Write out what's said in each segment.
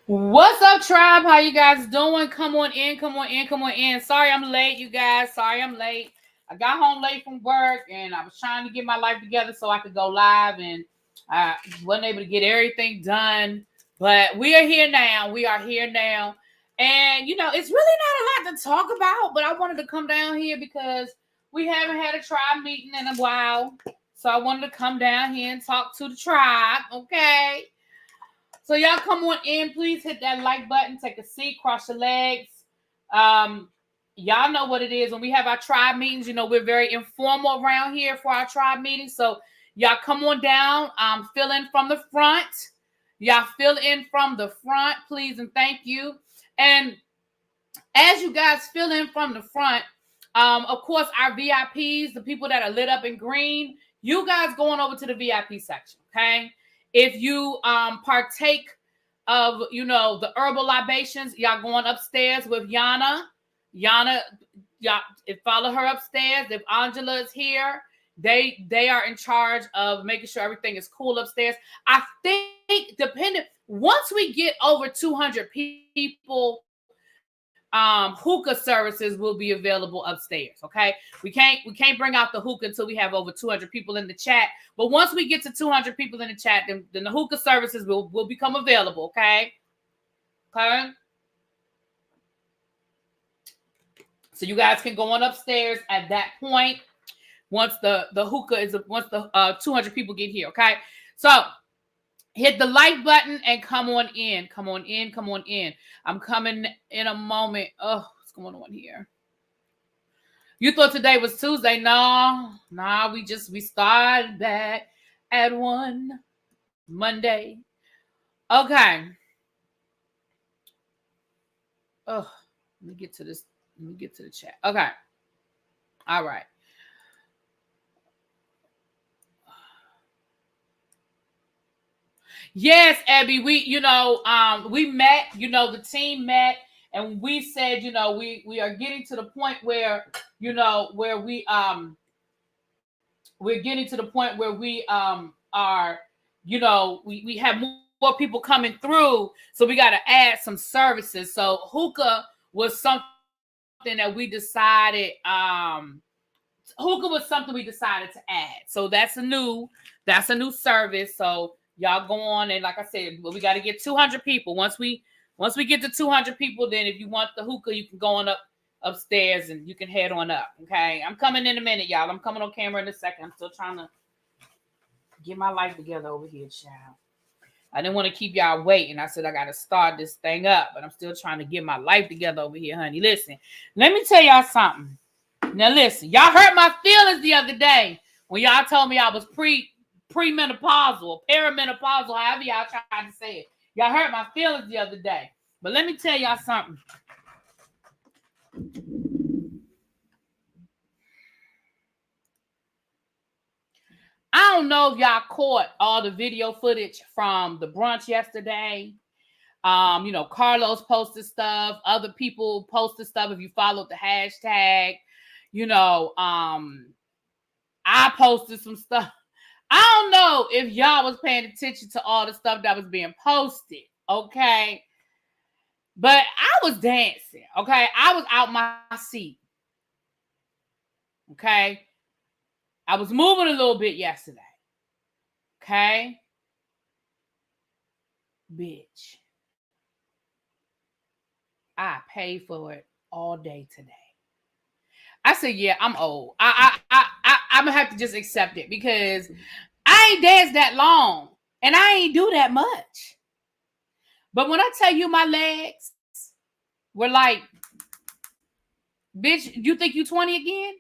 What's up, tribe? How you guys doing? Come on in, come on in, come on in. Sorry I'm late, you guys. Sorry I'm late. I got home late from work and I was trying to get my life together so I could go live, and I wasn't able to get everything done. But we are here now. We are here now. And, it's really not a lot to talk about, but I wanted to come down here because we haven't had a tribe meeting in a while. So I wanted to come down here and talk to the tribe, okay? So y'all come on in. Please hit that like button. Take a seat. Cross your legs. Y'all know what it is. When we have our tribe meetings, we're very informal around here for our tribe meetings. So y'all come on down. Fill in from the front. Y'all fill in from the front, please, and thank you. And as you guys fill in from the front, of course, our VIPs, the people that are lit up in green, you guys going over to the VIP section, okay? If you partake of, the herbal libations, y'all going upstairs with Yana. Y'all follow her upstairs. If Angela is here, they are in charge of making sure everything is cool upstairs. I think once we get over 200 people, hookah services will be available upstairs. Okay, we can't bring out the hookah until we have over 200 people in the chat. But once we get to 200 people in the chat, then the hookah services will become available. Okay. So you guys can go on upstairs at that point once the hookah is once the 200 people get here. Okay, so hit the like button and come on in. Come on in. Come on in. I'm coming in a moment. Oh, what's going on here? You thought today was Tuesday? No, we started back at 1 Monday. Okay. Oh, let me get to this. Let me get to the chat. Okay. All right. Yes, Abby, we met, the team met, and we said, we are getting to the point where, where we're getting to the point where we are, we have more people coming through, so we got to add some services. So hookah was something that we decided, to add. So that's a new service. So y'all go on, and like I said, we got to get 200 people. Once we get to 200 people, then if you want the hookah, you can go on upstairs and you can head on up. Okay, I'm coming in a minute, y'all. I'm coming on camera in a second. I'm still trying to get my life together over here, child. I didn't want to keep y'all waiting. I said I got to start this thing up, but I'm still trying to get my life together over here, honey. Listen, let me tell y'all something. Now listen, y'all hurt my feelings the other day when y'all told me I was premenopausal or perimenopausal, however y'all tried to say it. Y'all hurt my feelings the other day. But let me tell y'all something. I don't know if y'all caught all the video footage from the brunch yesterday. Carlos posted stuff. Other people posted stuff. If you followed the hashtag, I posted some stuff. I don't know if y'all was paying attention to all the stuff that was being posted, okay? But I was dancing, okay? I was out my seat, okay? I was moving a little bit yesterday, okay? Bitch. I paid for it all day today. I said, yeah, I'm old. I'm gonna have to just accept it because I ain't danced that long and I ain't do that much. But when I tell you my legs were like, bitch, you think you 20 again?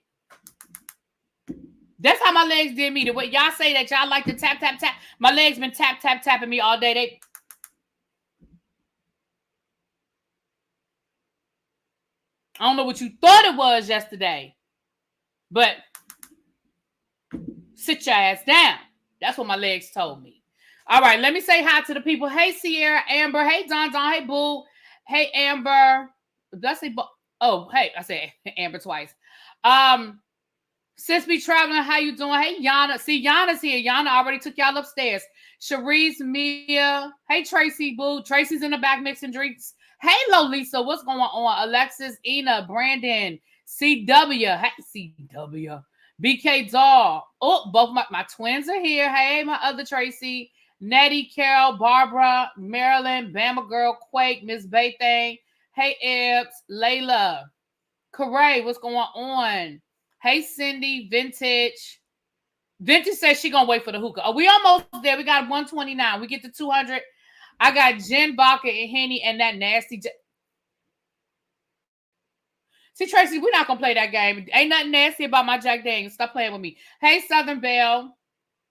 That's how my legs did me. The way y'all say that y'all like to tap, tap, tap. My legs been tap, tap, tapping me all day. I don't know what you thought it was yesterday, but sit your ass down. That's what my legs told me. All right, let me say hi to the people. Hey, Sierra, Amber. Hey, Don. Hey, Boo. Hey, Amber. Did I say? Oh, hey, I said Amber twice. Sis be traveling. How you doing? Hey, Yana. See, Yana's here. Yana already took y'all upstairs. Sharice, Mia. Hey, Tracy, boo. Tracy's in the back mixing drinks. Hey, Lolisa. What's going on? Alexis, Ina, Brandon, CW. Hey, CW. BK Doll. Oh, both my twins are here. Hey, my other Tracy. Nettie, Carol, Barbara, Marilyn, Bama Girl, Quake, Miss Baythang. Hey, Ebbs, Layla. Corey, what's going on? Hey, Cindy, Vintage. Vintage says she gonna wait for the hookah. Oh, we almost there. We got 129. We get to 200. I got Jen, Baca, and Henny, and that nasty. See, Tracy, we're not gonna play that game. Ain't nothing nasty about my Jack Daniels. Stop playing with me. Hey, Southern Belle.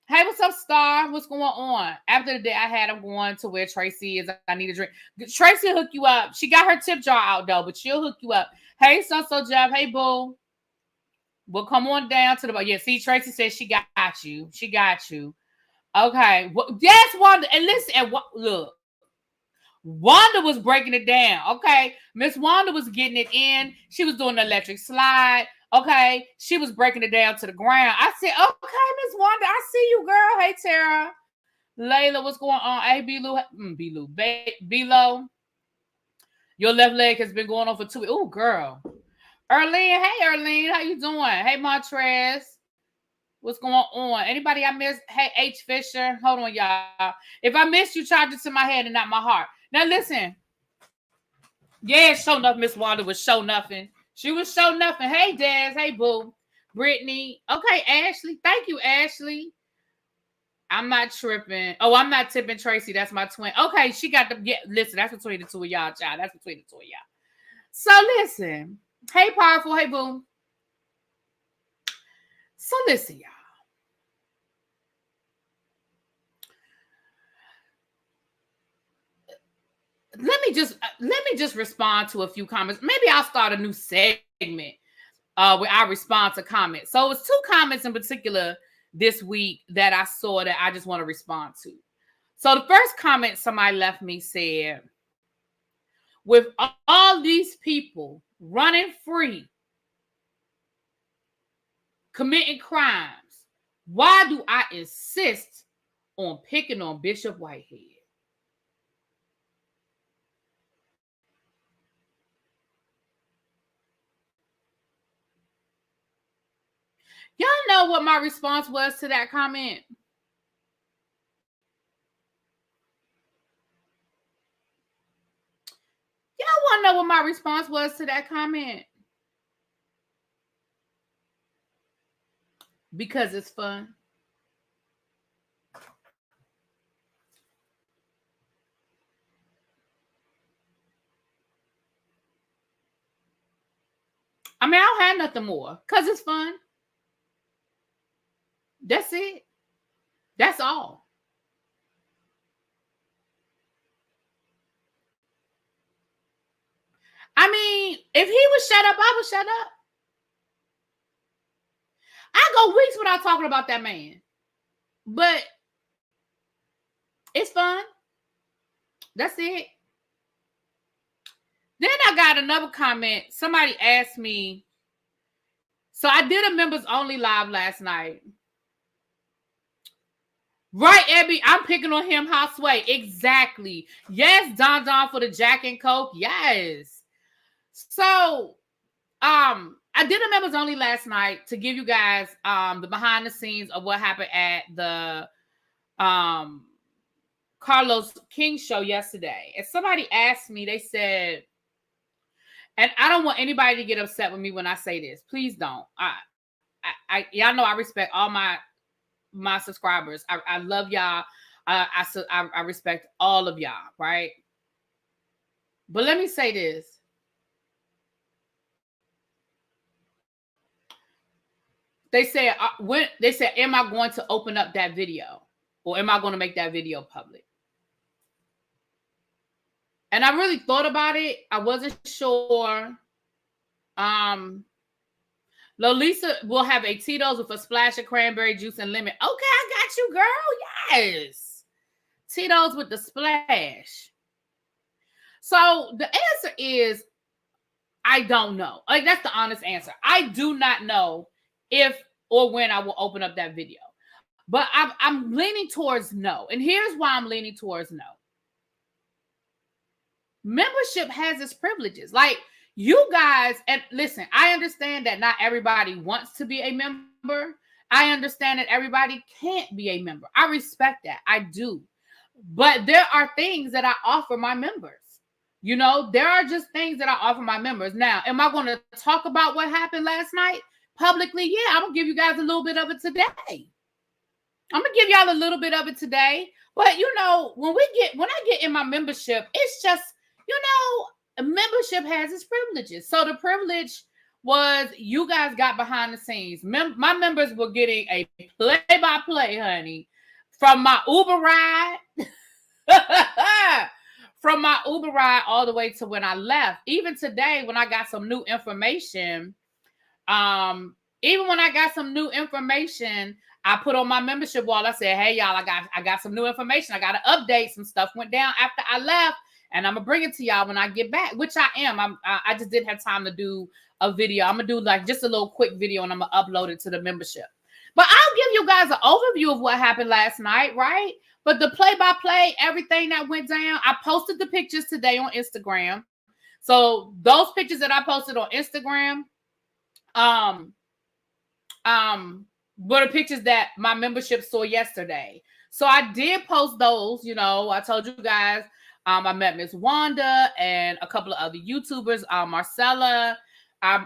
Hey, what's up, Star? What's going on? After the day I had, I'm going to where Tracy is. I need a drink. Tracy will hook you up. She got her tip jar out, though, but she'll hook you up. Hey, So Jeff. Hey, boo. We'll come on down to the bar. Yeah, see, Tracy says she got you. She got you. Okay. Well, yes, Wanda. And listen, and look. Wanda was breaking it down. Okay. Miss Wanda was getting it in. She was doing the electric slide. Okay. She was breaking it down to the ground. I said, okay, Miss Wanda, I see you, girl. Hey, Tara. Layla, what's going on? Hey, B-Lo. Your left leg has been going on for 2 weeks. Oh, girl. Erlene, hey, Erlene. How you doing? Hey, Montrez. What's going on? Anybody I missed? Hey, H. Fisher. Hold on, y'all. If I missed you, charge it to my head and not my heart. Now, listen. Yeah, show enough. Miss Wanda was show nothing. She was show nothing. Hey, Daz. Hey, boo. Brittany. Okay, Ashley. Thank you, Ashley. I'm not tripping. Oh, I'm not tipping Tracy. That's my twin. Okay, she got the... Yeah, listen, that's between the two of y'all, child. That's between the two of y'all. So, listen. Hey, Powerful. Hey, boo. So, listen, y'all. Let me just respond to a few comments. Maybe I'll start a new segment where I respond to comments. So it's 2 comments in particular this week that I saw that I just want to respond to. So the first comment somebody left me said, with all these people running free, committing crimes, why do I insist on picking on Bishop Whitehead? Y'all know what my response was to that comment? Y'all want to know what my response was to that comment? Because it's fun. I mean, I don't have nothing more. Because it's fun. That's it. That's all. I mean, if he would shut up, I would shut up. I go weeks without talking about that man. But it's fun. That's it. Then I got another comment. Somebody asked me. So I did a members only live last night. Right, Abby, I'm picking on him, Houseway. Exactly. Yes, Don for the Jack and Coke. Yes. So, I did a members only last night to give you guys the behind the scenes of what happened at the Carlos King show yesterday. And somebody asked me, they said, and I don't want anybody to get upset with me when I say this. Please don't. I y'all know I respect all my subscribers. I love y'all. I respect all of y'all, right? But let me say this. They said, am I going to open up that video? Or am I going to make that video public? And I really thought about it. I wasn't sure. Lolisa will have a Tito's with a splash of cranberry juice and lemon. Okay, I got you, girl. Yes. Tito's with the splash. So the answer is, I don't know. Like, that's the honest answer. I do not know if or when I will open up that video. But I'm leaning towards no. And here's why I'm leaning towards no. Membership has its privileges. Like, you guys, and listen, I understand that not everybody wants to be a member. I understand that everybody can't be a member. I respect that. I do. But there are things that I offer my members. You know, there are just things that I offer my members. Now, am I going to talk about what happened last night publicly? Yeah, I'm going to give you guys a little bit of it today. I'm going to give y'all a little bit of it today. But, you know, when I get in my membership, it's just, you know, membership has its privileges. So the privilege was you guys got behind the scenes. My members were getting a play-by-play, honey, from my Uber ride. From my Uber ride all the way to when I left. Even today, when I got some new information, I put on my membership wall. I said, hey, y'all, I got some new information. I got to update. Some stuff went down after I left, and I'm going to bring it to y'all when I get back, which I am. I just didn't have time to do a video. I'm going to do like just a little quick video, and I'm going to upload it to the membership. But I'll give you guys an overview of what happened last night, right? But the play-by-play, everything that went down, I posted the pictures today on Instagram. So those pictures that I posted on Instagram, were the pictures that my membership saw yesterday. So I did post those. You know, I told you guys, I met Miss Wanda and a couple of other YouTubers, Marcella. I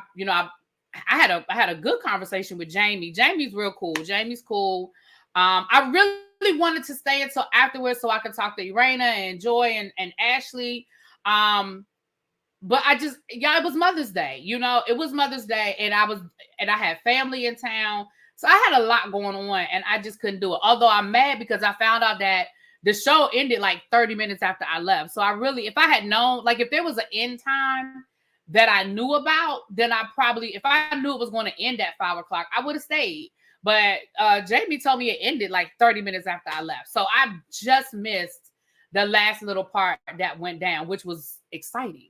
had a good conversation with Jamie. Jamie's real cool. Jamie's cool. I really wanted to stay until afterwards so I could talk to Irena and Joy and Ashley. But it was Mother's Day. You know, it was Mother's Day, and I had family in town. So I had a lot going on, and I just couldn't do it. Although I'm mad because I found out that the show ended like 30 minutes after I left. So if I had known, like if there was an end time that I knew about, then if I knew it was going to end at 5 o'clock, I would have stayed. But Jamie told me it ended like 30 minutes after I left. So I just missed the last little part that went down, which was exciting.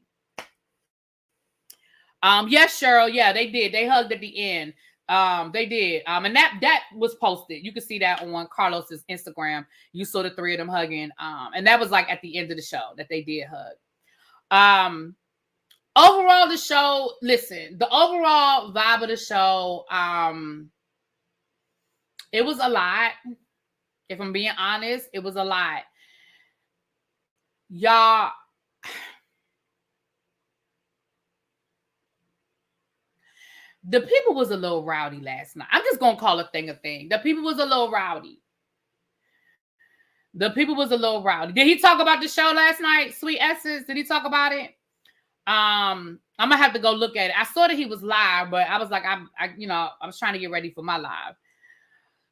Yes, Cheryl. Yeah, they did. They hugged at the end. They did. And that was posted. You can see that on Carlos's Instagram. You saw the three of them hugging. And that was like at the end of the show that they did hug. Overall, the show, listen, the overall vibe of the show, it was a lot. If I'm being honest, it was a lot. Y'all, the people was a little rowdy last night. I'm just going to call a thing a thing. The people was a little rowdy. Did he talk about the show last night? Sweet Essence, did he talk about it? I'm going to have to go look at it. I saw that he was live, but I was like, I was trying to get ready for my live.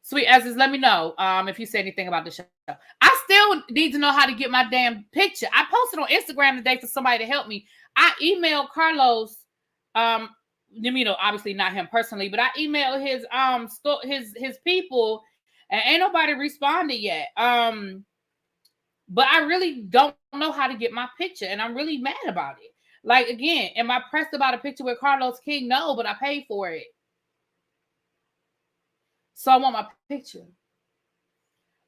Sweet Essence, let me know if you said anything about the show. I still need to know how to get my damn picture. I posted on Instagram today for somebody to help me. I emailed Carlos, obviously not him personally, but I emailed his people, and ain't nobody responded yet. But I really don't know how to get my picture, and I'm really mad about it. Like, again, am I pressed about a picture with Carlos King? No, but I paid for it. So I want my picture.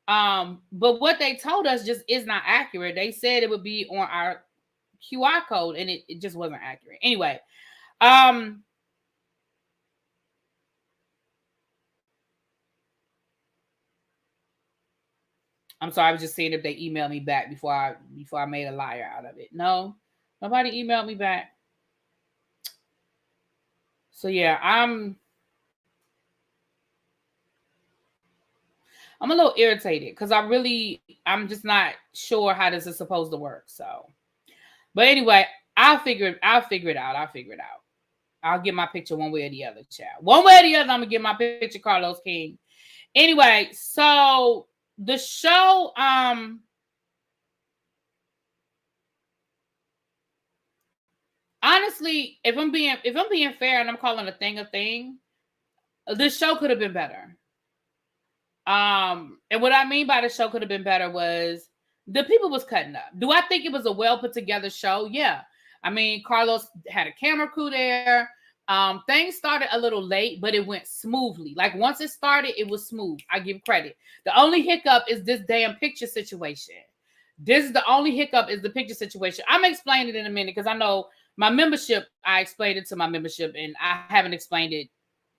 But what they told us just is not accurate. They said it would be on our QR code, and it just wasn't accurate. Anyway, I'm sorry, I was just seeing if they emailed me back before I made a liar out of it. No, nobody emailed me back. So yeah, I'm a little irritated because I'm just not sure how this is supposed to work. So, but anyway, I'll figure it out. I'll get my picture one way or the other, child. One way or the other, I'm gonna get my picture, Carlos King. Anyway, so the show, honestly, if I'm being fair, and I'm calling a thing, the show could have been better. And what I mean by the show could have been better was the people was cutting up. Do I think it was a well put together show? Yeah. I mean, Carlos had a camera crew there. Things started a little late, but it went smoothly. Like once it started, it was smooth. I give credit. The only hiccup is this damn picture situation. This is the only hiccup is the picture situation. I'm gonna explain it in a minute because I know my membership, I explained it to my membership and I haven't explained it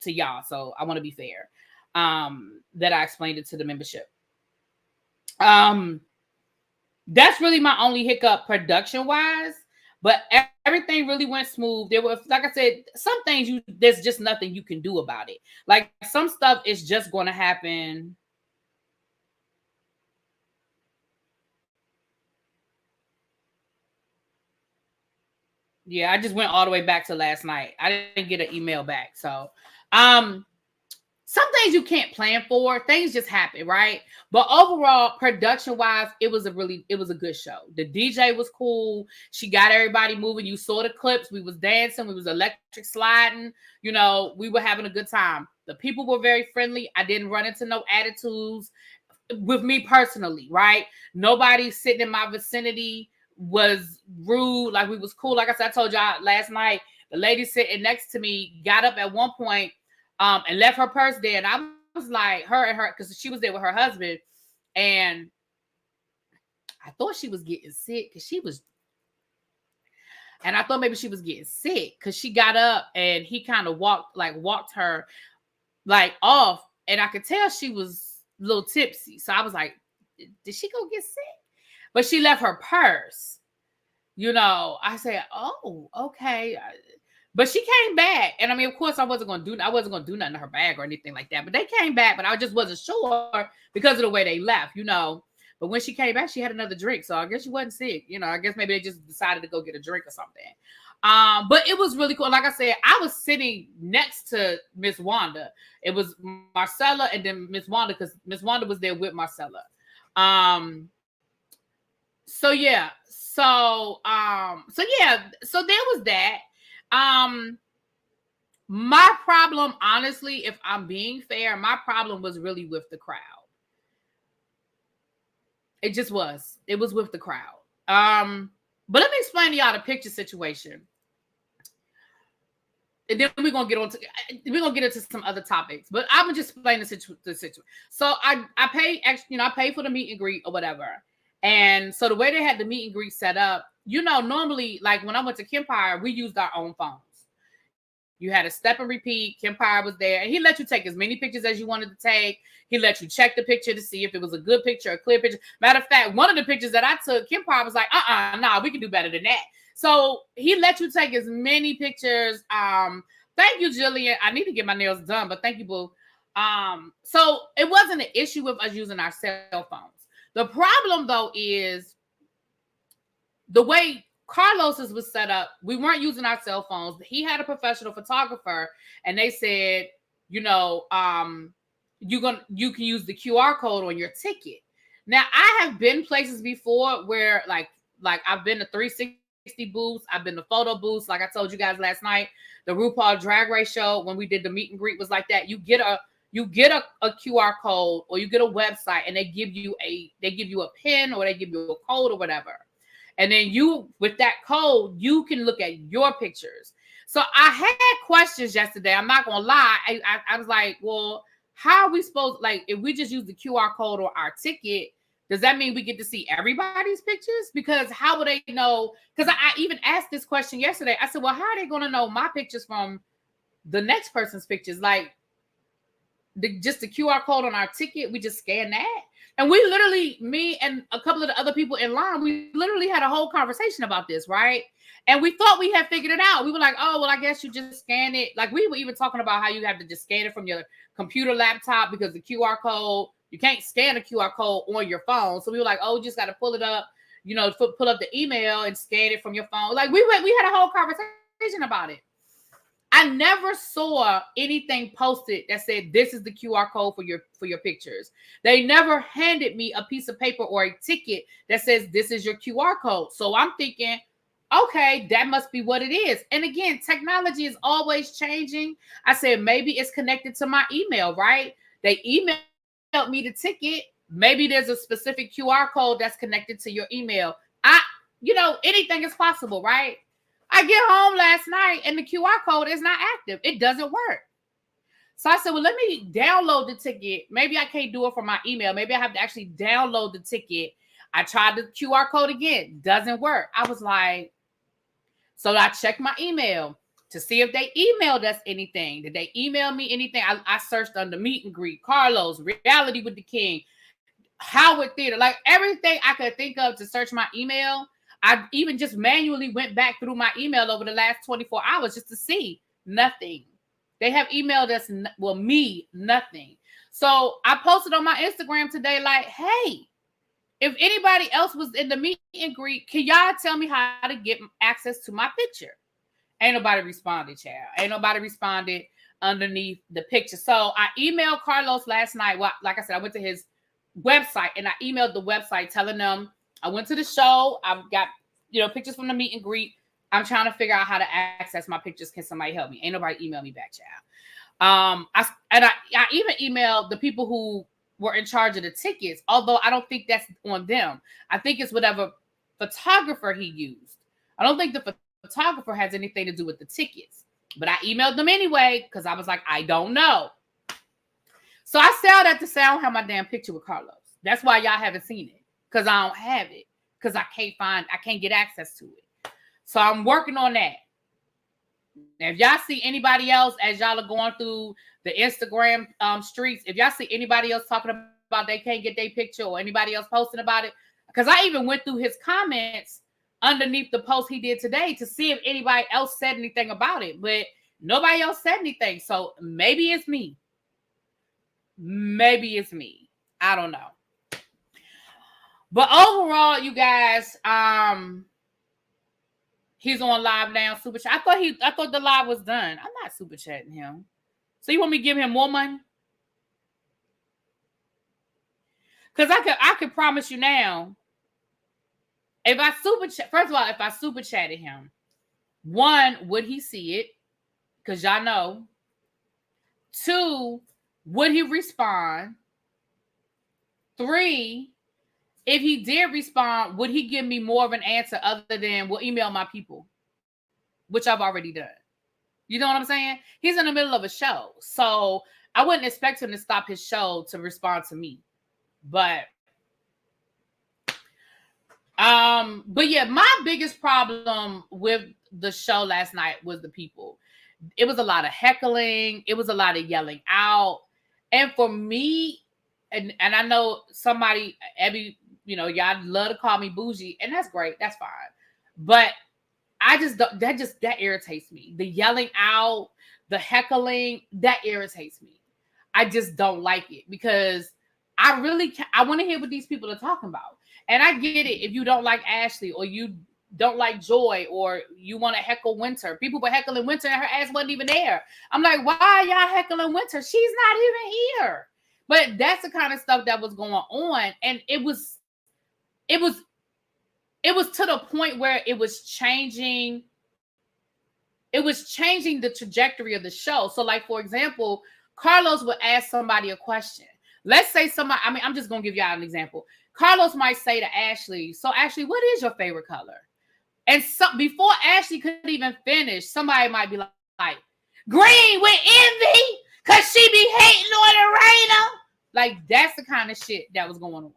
to y'all. So I want to be fair. That I explained it to the membership. That's really my only hiccup production wise, but everything really went smooth. There was, like I said, some things there's just nothing you can do about it. Like some stuff is just going to happen. Yeah, I just went all the way back to last night. I didn't get an email back. So, some things you can't plan for. Things just happen, right? But overall, production-wise, it was a good show. The DJ was cool. She got everybody moving. You saw the clips. We was dancing. We was electric sliding. You know, we were having a good time. The people were very friendly. I didn't run into no attitudes with me personally, right? Nobody sitting in my vicinity was rude. Like we was cool. Like I said, I told y'all last night, the lady sitting next to me got up at one point and left her purse there. And I was like, her, because she was there with her husband. And I thought she was getting sick because and I thought maybe she was getting sick because she got up and he kind of walked her like off. And I could tell she was a little tipsy. So I was like, did she go get sick? But she left her purse. You know, I said, oh, okay. But she came back. And I mean, of course, I wasn't going to do nothing to her bag or anything like that. But they came back, but I just wasn't sure because of the way they left, you know. But when she came back, she had another drink. So I guess she wasn't sick. You know, I guess maybe they just decided to go get a drink or something. But it was really cool. Like I said, I was sitting next to Miss Wanda. It was Marcella and then Miss Wanda because Miss Wanda was there with Marcella. So yeah. So there was that. My problem, honestly, if I'm being fair, my problem was really with the crowd. It just was. It was with the crowd. But let me explain to y'all the picture situation. And then we're gonna get into some other topics. But I'm gonna just explain the situation. So I paid for the meet and greet or whatever. And so the way they had the meet and greet set up, you know, normally, like when I went to Kempire, we used our own phones. You had a step and repeat. Kempire was there, and he let you take as many pictures as you wanted to take. He let you check the picture to see if it was a good picture, a clear picture. Matter of fact, one of the pictures that I took, Kempire was like, nah, we can do better than that. So he let you take as many pictures. Thank you, Jillian. I need to get my nails done, but thank you, boo. So it wasn't an issue with us using our cell phones. The problem, though, is the way Carlos's was set up. We weren't using our cell phones. He had a professional photographer, and they said, you know, you can use the QR code on your ticket. Now, I have been places before where, like I've been to 360 booths. I've been to photo booths. Like I told you guys last night, the RuPaul Drag Race show when we did the meet and greet was like that. You get a QR code or you get a website and they give you a pin or they give you a code or whatever. And then with that code, you can look at your pictures. So I had questions yesterday. I'm not going to lie. I was like, well, how are we supposed, like, if we just use the QR code or our ticket, does that mean we get to see everybody's pictures? Because how would they know? Because I even asked this question yesterday. I said, well, how are they going to know my pictures from the next person's pictures? Like, just the QR code on our ticket, we just scan that. And we literally, me and a couple of the other people in line, we literally had a whole conversation about this, right? And we thought we had figured it out. We were like, oh, well, I guess you just scan it. Like we were even talking about how you have to just scan it from your computer laptop because the QR code, you can't scan a QR code on your phone. So we were like, oh, you just got to pull it up, you know, pull up the email and scan it from your phone. Like we had a whole conversation about it. I never saw anything posted that said this is the QR code for your pictures. They never handed me a piece of paper or a ticket that says this is your QR code. So I'm thinking, okay, that must be what it is. And again, technology is always changing. I said maybe it's connected to my email, right? They emailed me the ticket. Maybe there's a specific QR code that's connected to your email. Anything is possible, right? I get home last night and the QR code is not active. It doesn't work. So I said, well, let me download the ticket. Maybe I can't do it from my email. Maybe I have to actually download the ticket. I tried the QR code again. Doesn't work. I was like, so I checked my email to see if they emailed us anything. Did they email me anything? I searched under meet and greet, Carlos, Reality with the King, Howard Theater, like everything I could think of to search my email. I even just manually went back through my email over the last 24 hours just to see nothing. They have emailed us, well, me, nothing. So I posted on my Instagram today, like, hey, if anybody else was in the meet and greet, can y'all tell me how to get access to my picture? Ain't nobody responded, child. Ain't nobody responded underneath the picture. So I emailed Carlos last night. Well, like I said, I went to his website and I emailed the website telling them I went to the show. I've got, pictures from the meet and greet. I'm trying to figure out how to access my pictures. Can somebody help me? Ain't nobody email me back, child. I even emailed the people who were in charge of the tickets, although I don't think that's on them. I think it's whatever photographer he used. I don't think the photographer has anything to do with the tickets, but I emailed them anyway because I was like, I don't know. So I said at the say I don't have my damn picture with Carlos. That's why y'all haven't seen it, because I don't have it, because I can't get access to it. So I'm working on that. Now, if y'all see anybody else as y'all are going through the Instagram streets, if y'all see anybody else talking about they can't get their picture or anybody else posting about it, because I even went through his comments underneath the post he did today to see if anybody else said anything about it, but nobody else said anything. So maybe it's me. Maybe it's me. I don't know. But overall, you guys, he's on live now, super chat. I thought the live was done. I'm not super chatting him. So you want me to give him more money? Because I could promise you now, if I super chat, first of all, if I super chatted him, one, would he see it? Because y'all know. Two, would he respond? Three, if he did respond, would he give me more of an answer other than, well, email my people, which I've already done. You know what I'm saying? He's in the middle of a show. So I wouldn't expect him to stop his show to respond to me. But yeah, my biggest problem with the show last night was the people. It was a lot of heckling. It was a lot of yelling out. And for me, and I know somebody, y'all love to call me bougie, and that's great. That's fine. But I just, that irritates me. The yelling out, the heckling, that irritates me. I just don't like it because I want to hear what these people are talking about. And I get it if you don't like Ashley or you don't like Joy or you want to heckle Winter. People were heckling Winter and her ass wasn't even there. I'm like, why are y'all heckling Winter? She's not even here. But that's the kind of stuff that was going on. And it was to the point where it was changing the trajectory of the show. So like, for example, Carlos would ask somebody a question. Let's say somebody, I'm just going to give y'all an example. Carlos might say to Ashley, so Ashley, what is your favorite color? And so before Ashley could even finish, somebody might be like, green with envy, because she be hating on Serena. Like, that's the kind of shit that was going on.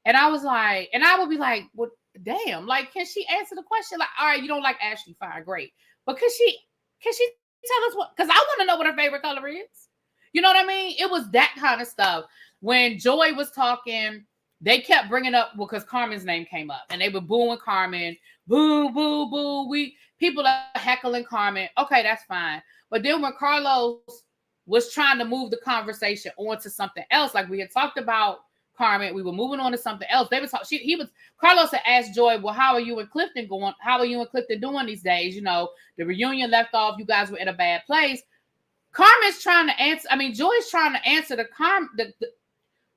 And I was like, and I would be like, well, damn, like, can she answer the question? Like, all right, you don't like Ashley, fine, great. But can she tell us what? Because I want to know what her favorite color is. You know what I mean? It was that kind of stuff. When Joy was talking, they kept bringing up, well, because Carmen's name came up, and they were booing Carmen. Boo, boo, boo. People are heckling Carmen. Okay, that's fine. But then when Carlos was trying to move the conversation on to something else, like we had talked about Carmen, we were moving on to something else. They was Carlos had asked Joy, well, how are you and Clifton going? How are you and Clifton doing these days? You know, the reunion left off. You guys were in a bad place. Carmen's trying to answer. Joy's trying to answer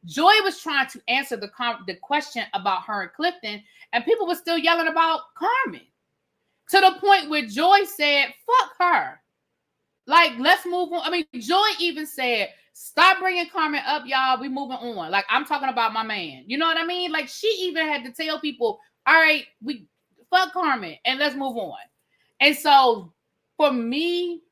Joy was trying to answer the question about her and Clifton, and people were still yelling about Carmen to the point where Joy said, fuck her. Like, let's move on. Joy even said, stop bringing Carmen up, y'all. We moving on. Like, I'm talking about my man. You know what I mean? Like, she even had to tell people, all right, we fuck Carmen and let's move on. And so for me,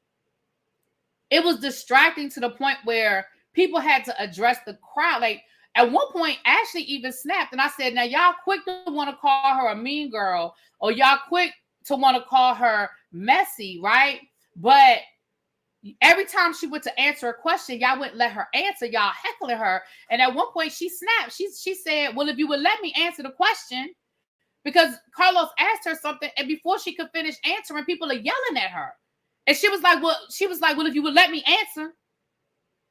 it was distracting to the point where people had to address the crowd. Like at one point, Ashley even snapped, and I said, "Now y'all quick to want to call her a mean girl, or y'all quick to want to call her messy, right?" But every time she went to answer a question, y'all wouldn't let her answer. Y'all heckling her, and at one point she snapped. She said, "Well, if you would let me answer the question," because Carlos asked her something, and before she could finish answering, people are yelling at her. And she was like, well, if you would let me answer.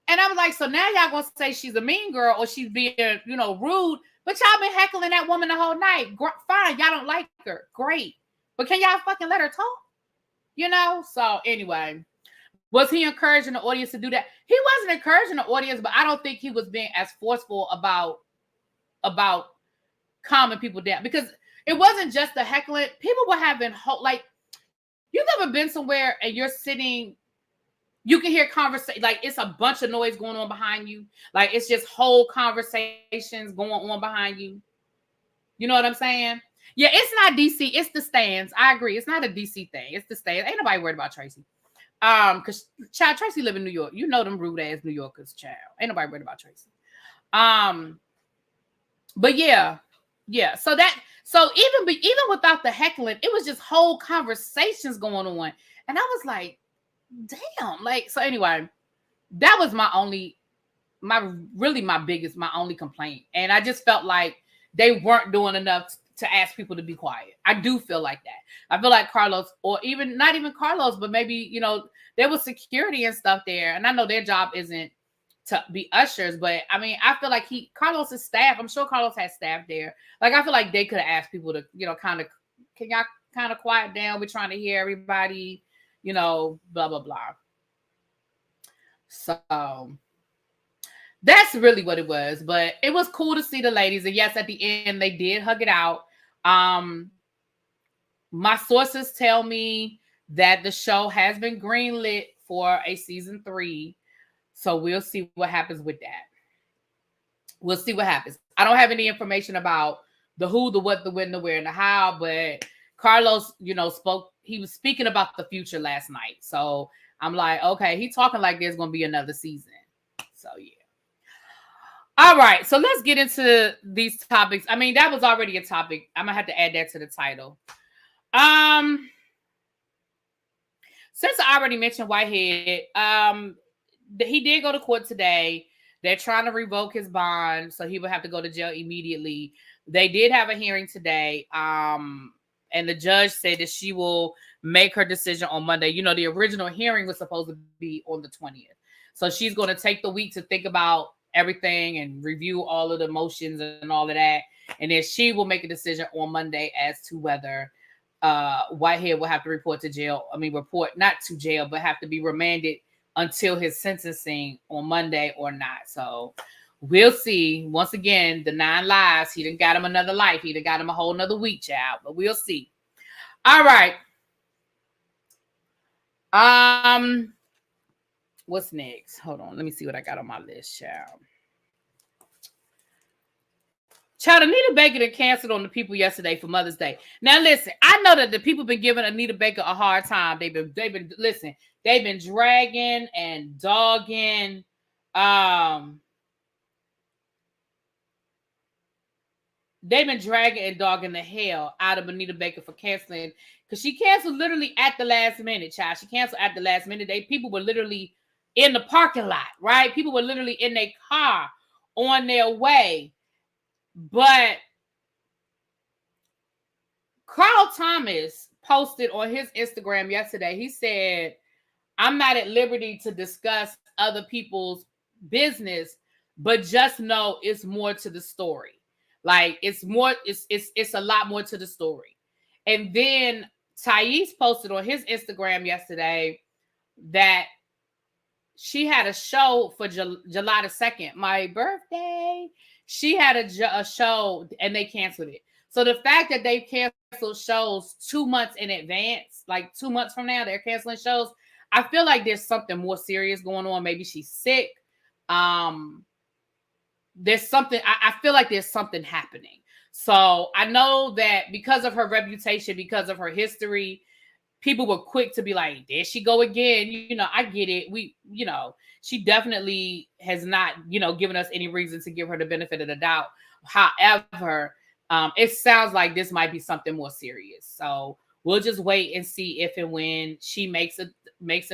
And I was like, so now y'all gonna say she's a mean girl or she's being, rude. But y'all been heckling that woman the whole night. Fine, y'all don't like her. Great. But can y'all fucking let her talk? So anyway, was he encouraging the audience to do that? He wasn't encouraging the audience, but I don't think he was being as forceful about calming people down, because it wasn't just the heckling. People were having you've ever been somewhere and you're sitting, you can hear conversation, like it's a bunch of noise going on behind you. Like it's just whole conversations going on behind you. You know what I'm saying? Yeah, it's not DC, it's the stands. I agree. It's not a DC thing. It's the stands. Ain't nobody worried about Tracy. Because Tracy live in New York. You know them rude ass New Yorkers, child. Ain't nobody worried about Tracy. But yeah. So even without the heckling, it was just whole conversations going on. And I was like, damn. So anyway, that was my only complaint. And I just felt like they weren't doing enough to ask people to be quiet. I do feel like that. I feel like Carlos, or even not even Carlos, but maybe, there was security and stuff there. And I know their job isn't to be ushers, but I mean, I feel like Carlos's staff, I'm sure Carlos has staff there. Like, I feel like they could have asked people to, can y'all kind of quiet down? We're trying to hear everybody, blah, blah, blah. So that's really what it was. But it was cool to see the ladies. And yes, at the end, they did hug it out. My sources tell me that the show has been greenlit for a season 3. So we'll see what happens with that. We'll see what happens. I don't have any information about the who, the what, the when, the where, and the how, but Carlos, spoke. He was speaking about the future last night. So I'm like, okay, he's talking like there's going to be another season. So yeah. All right. So let's get into these topics. I mean, that was already a topic. I'm going to have to add that to the title. Since I already mentioned Whitehead, he did go to court today. They're trying to revoke his bond, so he would have to go to jail immediately. They did have a hearing today, and the judge said that she will make her decision on Monday. The original hearing was supposed to be on the 20th. So she's going to take the week to think about everything and review all of the motions and all of that. And then she will make a decision on Monday as to whether Whitehead will have to report to jail. Report not to jail, but have to be remanded until his sentencing on Monday or not. So we'll see. Once again, the 9 lives, he done got him another life. He done got him a whole nother week, child. But we'll see. All right. What's next? Hold on. Let me see what I got on my list, child. Anita Baker done canceled on the people yesterday for Mother's Day. Now listen, I know that the people been giving Anita Baker a hard time. They've been dragging and dogging. They've been dragging and dogging the hell out of Anita Baker for canceling, because she canceled literally at the last minute, child. She canceled at the last minute. People were literally in the parking lot, right? People were literally in their car on their way. But Carl Thomas posted on his Instagram yesterday. He said, I'm not at liberty to discuss other people's business, but just know it's more to the story. Like it's a lot more to the story. And then Thais posted on his Instagram yesterday that she had a show for July the 2nd, my birthday. She had a show and they canceled it. So the fact that they canceled shows 2 months in advance, like 2 months from now, they're canceling shows. I feel like there's something more serious going on. Maybe she's sick. There's something, I feel like there's something happening. So I know that because of her reputation, because of her history, people were quick to be like, there she go again. You know, I get it. She definitely has not, given us any reason to give her the benefit of the doubt. However, it sounds like this might be something more serious. So we'll just wait and see if and when she makes an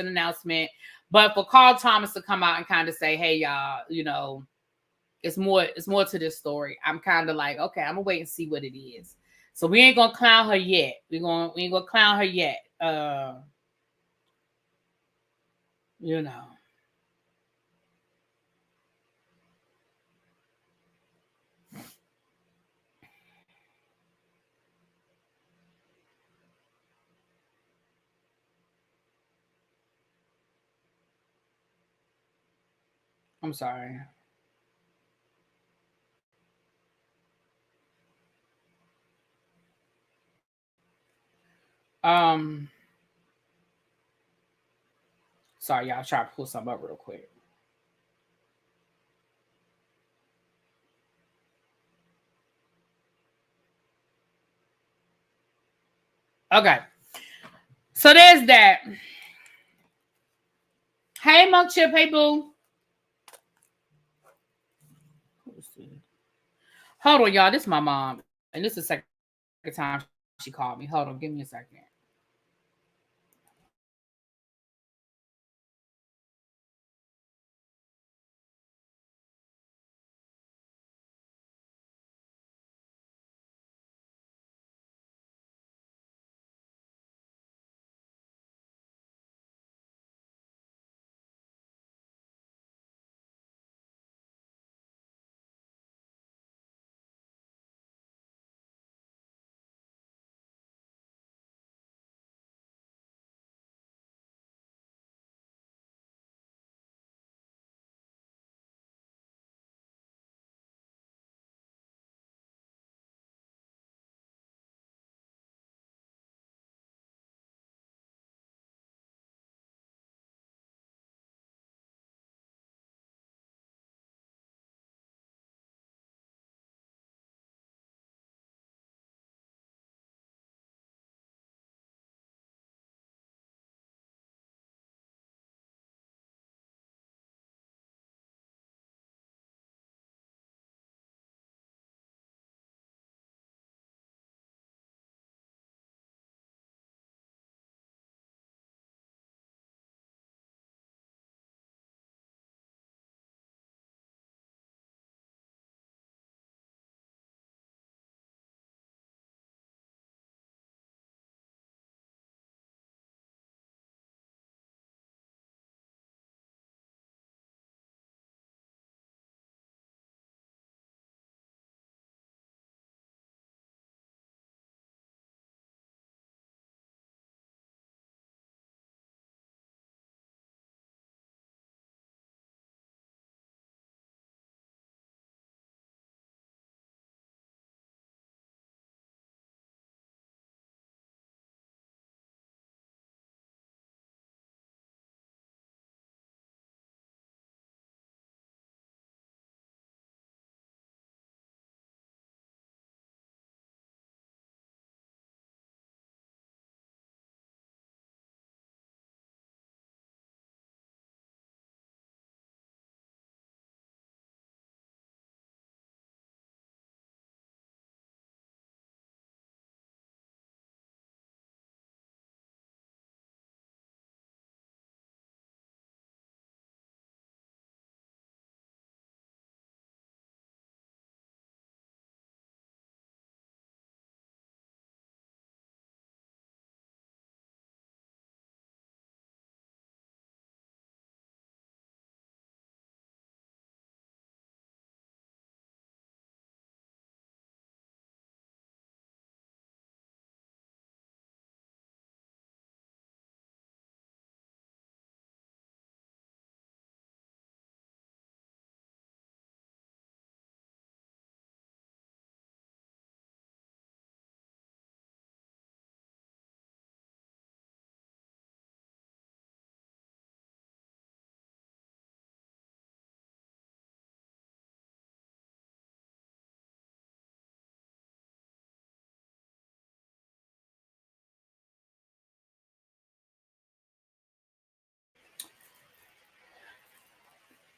announcement. But for Carl Thomas to come out and kind of say, hey, y'all, it's more to this story. I'm kind of like, okay, I'm gonna wait and see what it is. So we ain't gonna clown her yet. We ain't gonna clown her yet. You know. I'm sorry. Um, sorry, y'all. Try to pull something up real quick. Okay. So there's that. Hey, Monk Chip. Hey, Boo. Hold on, y'all. This is my mom, and this is the second time she called me. Hold on, give me a second.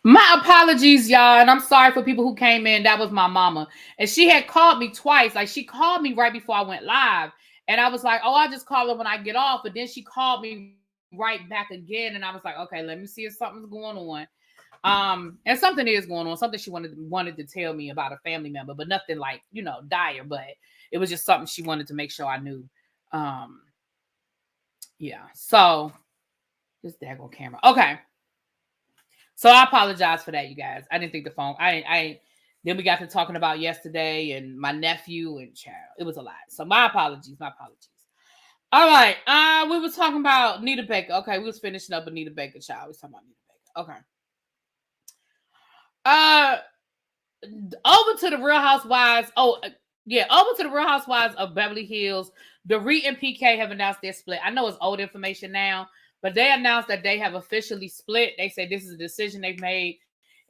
My apologies, y'all, and I'm sorry for people who came in. That was my mama, and she had called me twice. Like, she called me right before I went live, and I was like, "Oh, I'll just call her when I get off." But then she called me right back again, and I was like, "Okay, let me see if something's going on." And something is going on. Something she wanted to tell me about a family member, but nothing like, dire. But it was just something she wanted to make sure I knew. Yeah. So this daggone camera. Okay. So I apologize for that, you guys. I didn't think the phone. Then we got to talking about yesterday and my nephew and child. It was a lot. So my apologies. My apologies. All right. We was talking about Anita Baker. Okay, we was finishing up Anita Baker, child. We was talking about Anita Baker. Okay. Over to the Real Housewives. Over to the Real Housewives of Beverly Hills. Dorit and PK have announced their split. I know it's old information now, but they announced that they have officially split. They say this is a decision they've made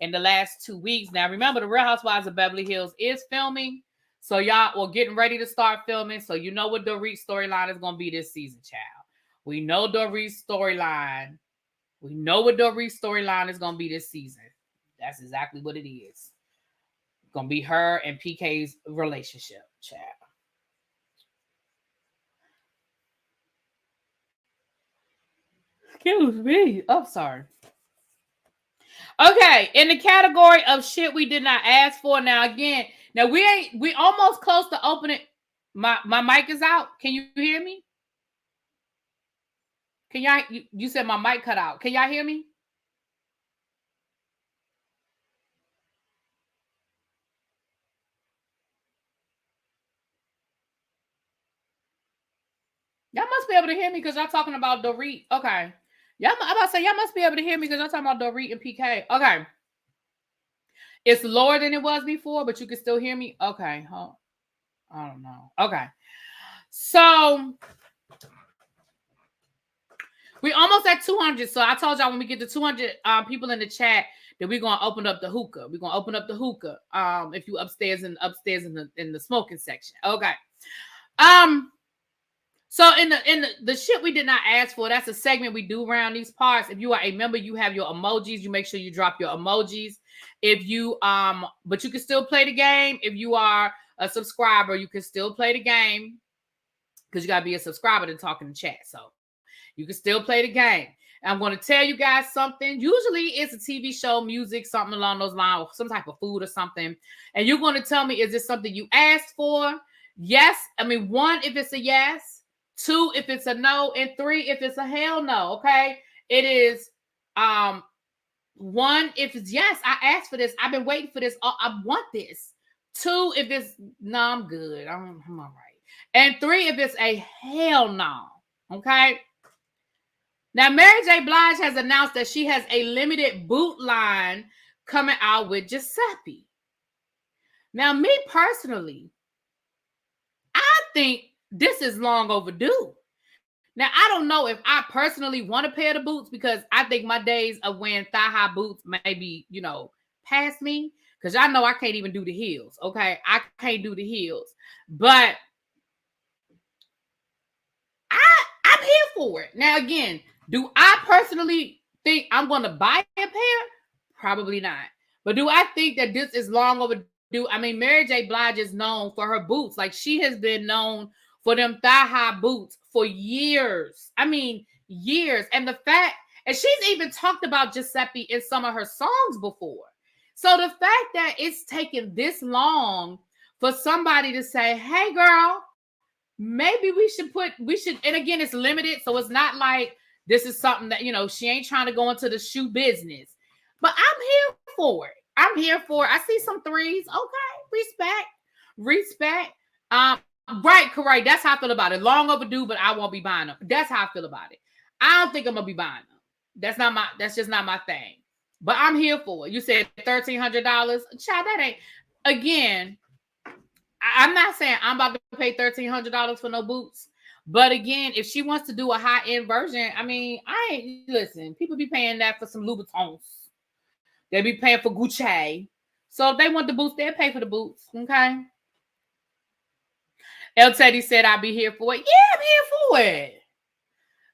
in the last 2 weeks. Now, remember, the Real Housewives of Beverly Hills is filming. So y'all were getting ready to start filming. So you know what Dorit's storyline is going to be this season, child. We know Dorit's storyline. We know what Dorit's storyline is going to be this season. That's exactly what it is. Gonna be her and PK's relationship, child. Excuse me. Oh, sorry. Okay, in the category of shit we did not ask for. Now we almost close to opening. My mic is out. Can you hear me? Can y'all? You said my mic cut out. Can y'all hear me? Y'all must be able to hear me because y'all talking about Dorit. Okay. I'm about to say y'all must be able to hear me because y'all talking about Dorit and PK. Okay. It's lower than it was before, but you can still hear me. Okay. Huh. I don't know. Okay. So we almost at 200. So I told y'all when we get to 200 people in the chat that we're gonna open up the hookah. We're gonna open up the hookah. If you upstairs in the smoking section. Okay. So in the shit we did not ask for, that's a segment we do around these parts. If you are a member, you have your emojis. You make sure you drop your emojis. If you but you can still play the game. If you are a subscriber, you can still play the game because you gotta be a subscriber to talk in the chat. So you can still play the game. I'm going to tell you guys something. Usually it's a TV show, music, something along those lines, some type of food or something. And you're going to tell me, is this something you asked for? Yes. I mean, 1, if it's a yes. 2, if it's a no. And 3, if it's a hell no. Okay. It is 1, if it's yes, I asked for this. I've been waiting for this. I want this. 2, if it's no, I'm good. I'm all right. And 3, if it's a hell no. Okay. Now, Mary J. Blige has announced that she has a limited boot line coming out with Giuseppe. Now, me personally, I think this is long overdue. Now, I don't know if I personally want a pair of boots because I think my days of wearing thigh-high boots maybe, past me. Because y'all know I can't even do the heels, okay? I can't do the heels. But I'm here for it. Now, again, do I personally think I'm going to buy a pair? Probably not. But do I think that this is long overdue? I mean, Mary J. Blige is known for her boots. Like, she has been known for them thigh-high boots for years. I mean, years. And she's even talked about Giuseppe in some of her songs before. So the fact that it's taken this long for somebody to say, hey, girl, maybe we should, and again, it's limited. So it's not like this is something that, she ain't trying to go into the shoe business. But I'm here for it. I'm here for it. I see some 3s. Okay. Respect. Right, correct. That's how I feel about it. Long overdue, but I won't be buying them. That's how I feel about it. I don't think I'm gonna be buying them. That's just not my thing. But I'm here for it. You said $1,300. Child, that ain't, again, I'm not saying I'm about to pay $1,300 for no boots. But again, if she wants to do a high-end version, I mean, listen, people be paying that for some Louboutins. They be paying for Gucci. So if they want the boots, they'll pay for the boots. Okay. El Teddy said I'd be here for it. Yeah, I'm here for it.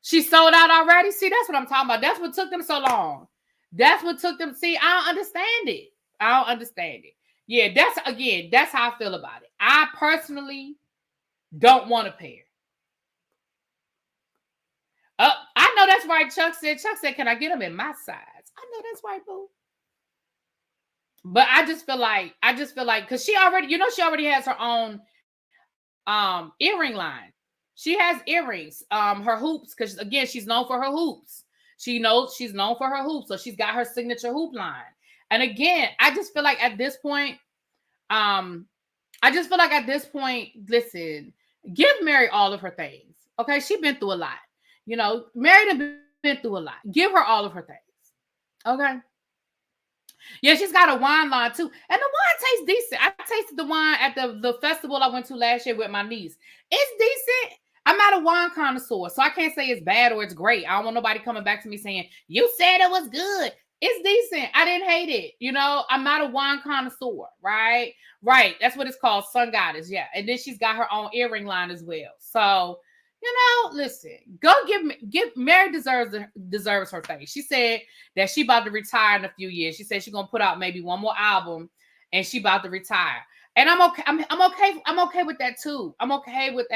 She sold out already. See, that's what I'm talking about. That's what took them so long. That's what took them. See, I don't understand it. I don't understand it. Yeah, that's how I feel about it. I personally don't want a pair. I know that's right. Chuck said, can I get them in my size? I know that's right, boo. But I just feel like, because she already has her own earring line. She has earrings, her hoops, because again, she's known for her hoops. She's known for her hoops, so she's got her signature hoop line. And again, I just feel like at this point, listen, give Mary all of her things. Okay, she's been through a lot. Mary done been through a lot. Give her all of her things. Okay. Yeah, she's got a wine line too. And the wine tastes decent. I tasted the wine at the festival I went to last year with my niece. It's decent. I'm not a wine connoisseur, so I can't say it's bad or it's great. I don't want nobody coming back to me saying, you said it was good. It's decent. I didn't hate it. I'm not a wine connoisseur, right? Right. That's what it's called. Sun Goddess. Yeah. And then she's got her own earring line as well. So, listen, go give Mary deserves her thing. She said that she about to retire in a few years. She said she's gonna put out maybe one more album and she about to retire. And I'm okay. I'm okay with that too. I'm okay with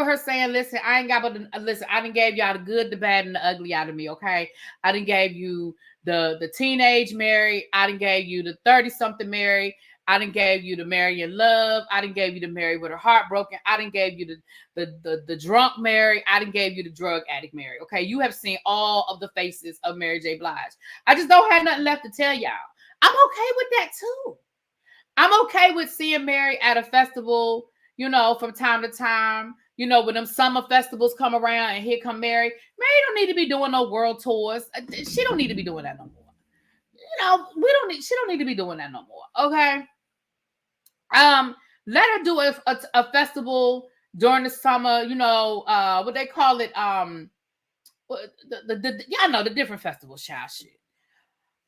her saying, listen, I done gave y'all the good, the bad, and the ugly out of me, okay? I done gave you the teenage Mary. I done gave you the 30-something Mary. I done gave you the Mary in love. I done gave you the Mary with her heart broken. I done gave you the drunk Mary. I done gave you the drug addict Mary. Okay, you have seen all of the faces of Mary J. Blige. I just don't have nothing left to tell y'all. I'm okay with that too. I'm okay with seeing Mary at a festival, from time to time. When them summer festivals come around and here come Mary. Mary don't need to be doing no world tours. She don't need to be doing that no more. She don't need to be doing that no more. Okay. Let her do a festival during the summer, what they call it, the different festivals, child shit.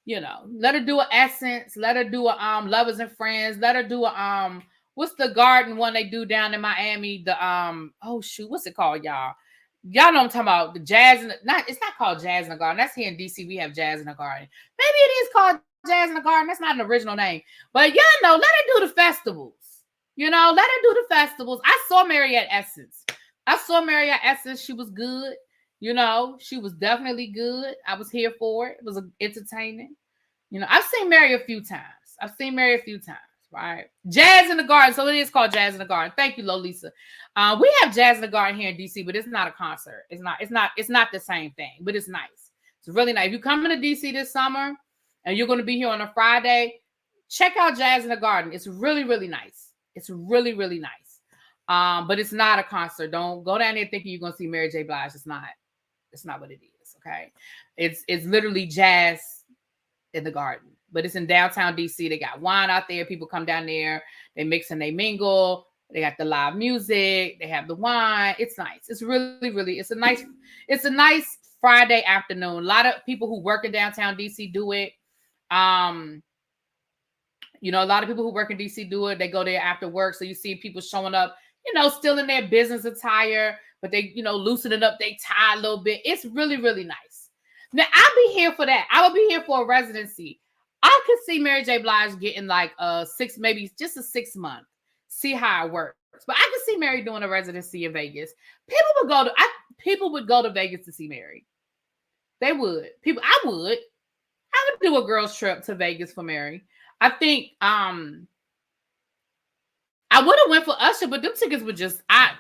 Let her do an Essence, let her do a Lovers and Friends, let her do a what's the garden one they do down in Miami? What's it called, y'all? Y'all know I'm talking about, the Jazz it's not called Jazz in the Garden. That's here in DC. We have Jazz in the Garden. Maybe it is called Jazz in the Garden. That's not an original name. But let her do the festivals. Let her do the festivals. I saw Mary at Essence. She was good. She was definitely good. I was here for it. It was entertaining. I've seen Mary a few times. Right? Jazz in the Garden. So it is called Jazz in the Garden. Thank you, Lolisa. We have Jazz in the Garden here in DC, but it's not a concert. It's not the same thing, but it's nice. It's really nice. If you come into DC this summer and you're going to be here on a Friday, check out Jazz in the Garden. It's really, really nice. It's really, really nice. But it's not a concert. Don't go down there thinking you're going to see Mary J. Blige. It's not what it is. Okay. It's literally jazz in the garden. But it's in downtown DC. They got wine out there. People come down there. They mix and they mingle. They got the live music. They have the wine. It's nice. It's really, really, it's a nice Friday afternoon. A lot of people who work in downtown DC do it. A lot of people who work in DC do it. They go there after work. So you see people showing up, still in their business attire, but they, loosening up their tie a little bit. It's really, really nice. Now, I'll be here for that. I will be here for a residency. I could see Mary J. Blige getting like maybe just a 6 month, see how it works. But I could see Mary doing a residency in Vegas. People would go to Vegas to see Mary. They would. I would do a girls trip to Vegas for Mary. I think I would have went for Usher, but them tickets were just that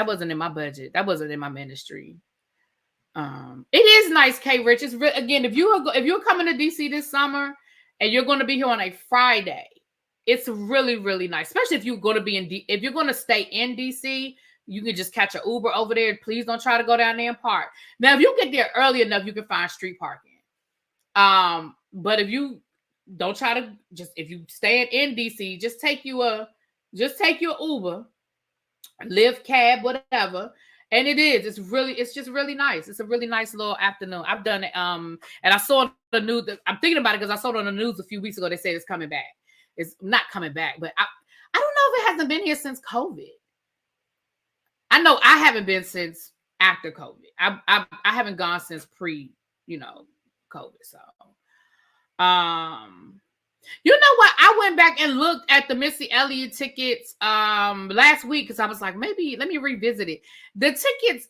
wasn't in my budget. That wasn't in my ministry. It is nice, K. Rich. Again, if you're coming to DC this summer and you're going to be here on a Friday, it's really, really nice. Especially if you're going to if you're going to stay in DC, you can just catch an Uber over there. Please don't try to go down there and park. Now, if you get there early enough, you can find street parking. But if you don't try to if you stay in DC, just take you a Uber, Lyft, cab, whatever. And it's just really nice. It's a really nice little afternoon. I've done it. And I saw the news. I'm thinking about it because I saw it on the news a few weeks ago. They said it's coming back. It's not coming back, but I don't know if it hasn't been here since COVID. I know I haven't been since after COVID. I haven't gone since pre, COVID. So, you know what? I went back and looked at the Missy Elliott tickets last week because I was like, maybe let me revisit it. The tickets,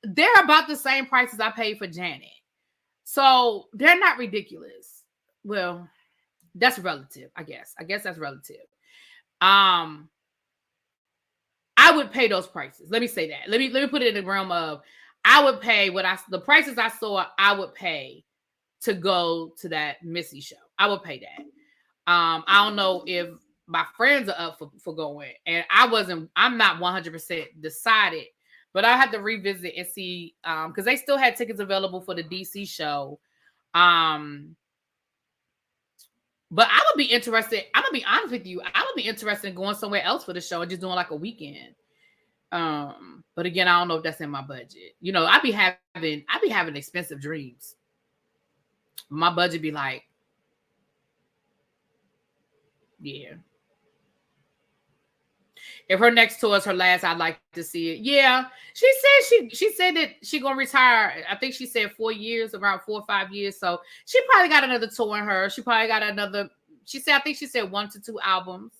they're about the same prices I paid for Janet. So they're not ridiculous. Well, that's relative, I guess. I guess that's relative. I would pay those prices. Let me say that. Let me put it in the realm of I would pay the prices I saw, I would pay to go to that Missy show. I would pay that. I don't know if my friends are up for going, and I'm not 100% decided, but I have to revisit and see, because they still had tickets available for the DC show. But I would be interested. I'm gonna be honest with you. I would be interested in going somewhere else for the show and just doing like a weekend. But again, I don't know if that's in my budget. I'd be having expensive dreams. My budget be like, yeah. If her next tour is her last, I'd like to see it. Yeah, she said that she gonna retire. I think she said 4 years, around 4 or 5 years. So she probably got another tour in her. She probably got another. I think she said 1 to 2 albums.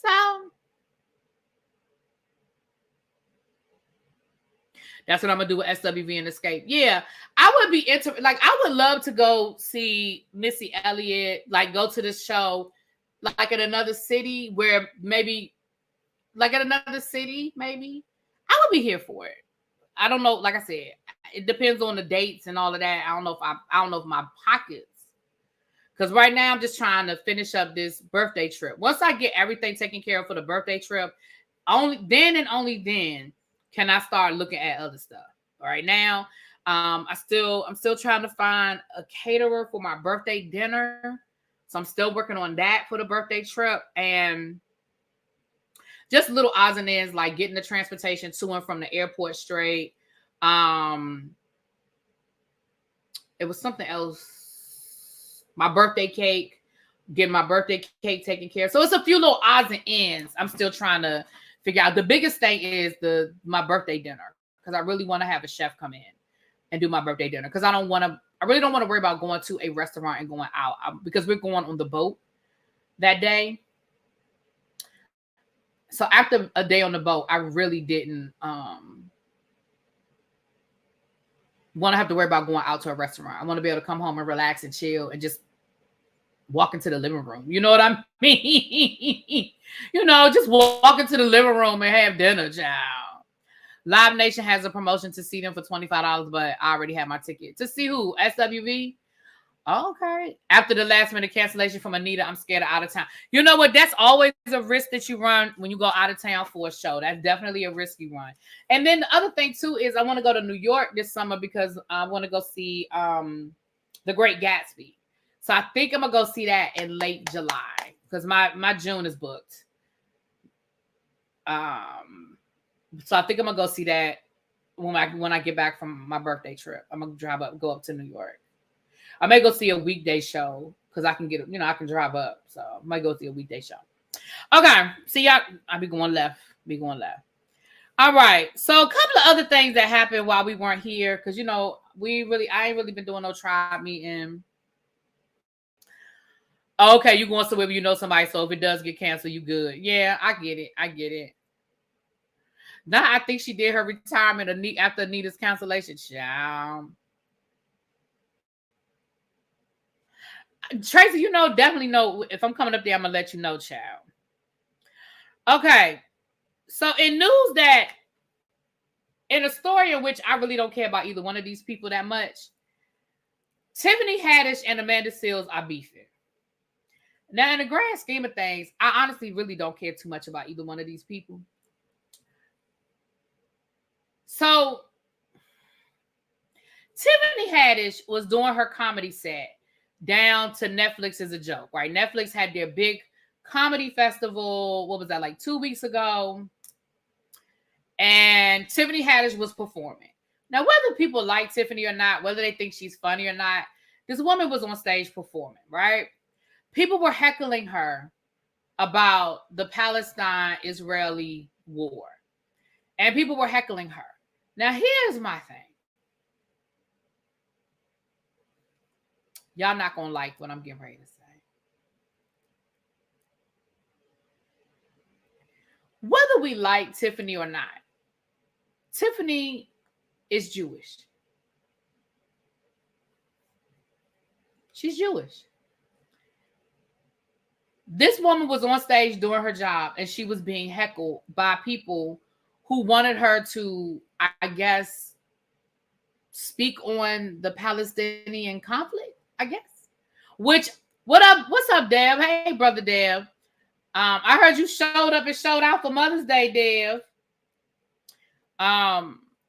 So that's what I'm gonna do with SWV and Escape. Yeah, I would be I would love to go see Missy Elliott. Like go to this show, like in another city where maybe. Like at another city, maybe I would be here for it. I don't know. Like I said, it depends on the dates and all of that. I don't know if my pockets, because right now I'm just trying to finish up this birthday trip. Once I get everything taken care of for the birthday trip, only then can I start looking at other stuff. Right now, I'm still trying to find a caterer for my birthday dinner, so I'm still working on that for the birthday trip and. Just little odds and ends like getting the transportation to and from the airport straight. It was something else. My birthday cake, getting my birthday cake taken care of. So it's a few little odds and ends I'm still trying to figure out. The biggest thing is my birthday dinner, because I really want to have a chef come in and do my birthday dinner, because I really don't want to worry about going to a restaurant and going out, because we're going on the boat that day. So after a day on the boat, I really didn't want to have to worry about going out to a restaurant. I want to be able to come home and relax and chill and just walk into the living room. You know what I mean? Just walk into the living room and have dinner, child. Live Nation has a promotion to see them for $25, but I already have my ticket. To see who? SWV? Okay. After the last minute cancellation from Anita, I'm scared of out of town. You know what? That's always a risk that you run when you go out of town for a show. That's definitely a risk you run. And then the other thing too is I want to go to New York this summer because I want to go see The Great Gatsby. So I think I'm gonna go see that in late July because my June is booked. So I think I'm gonna go see that when I get back from my birthday trip. I'm gonna go up to New York. I may go see a weekday show because I can I can drive up. So I might go see a weekday show. Okay. See y'all. I'll be going left. All right. So a couple of other things that happened while we weren't here. Because, I ain't really been doing no tribe meeting. Okay. You going somewhere where you know somebody. So if it does get canceled, you good. Yeah, I get it. Now I think she did her retirement after Anita's cancellation. Child. Tracy, definitely know if I'm coming up there, I'm gonna let you know, child. Okay. So in news that in a story in which I really don't care about either one of these people that much, Tiffany Hadish and Amanda Seales are beefing. Now, in the grand scheme of things, I honestly really don't care too much about either one of these people. So Tiffany Hadish was doing her comedy set down to Netflix as a joke, right? Netflix had their big comedy festival. What was that, like 2 weeks ago? And Tiffany Haddish was performing. Now, whether people like Tiffany or not, whether they think she's funny or not, this woman was on stage performing, right? People were heckling her about the Palestine-Israeli war. And people were heckling her. Now, here's my thing. Y'all not going to like what I'm getting ready to say. Whether we like Tiffany or not, Tiffany is Jewish. She's Jewish. This woman was on stage doing her job, and she was being heckled by people who wanted her to, I guess, speak on the Palestinian conflict, I guess. Which, what's up, Dev? Hey, brother Dev. I heard you showed up and showed out for Mother's Day, Dev.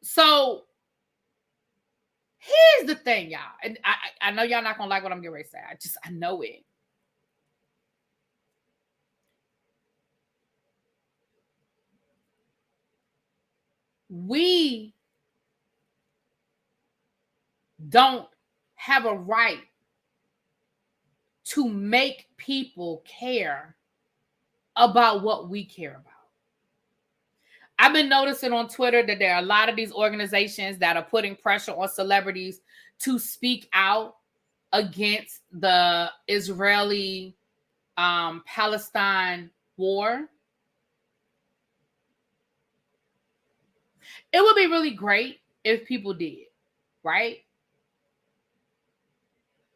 So here's the thing, y'all. And I know y'all not gonna like what I'm getting ready to say. I know it. We don't have a right to make people care about what we care about. I've been noticing on Twitter that there are a lot of these organizations that are putting pressure on celebrities to speak out against the Israeli Palestine war. It would be really great if people did, right?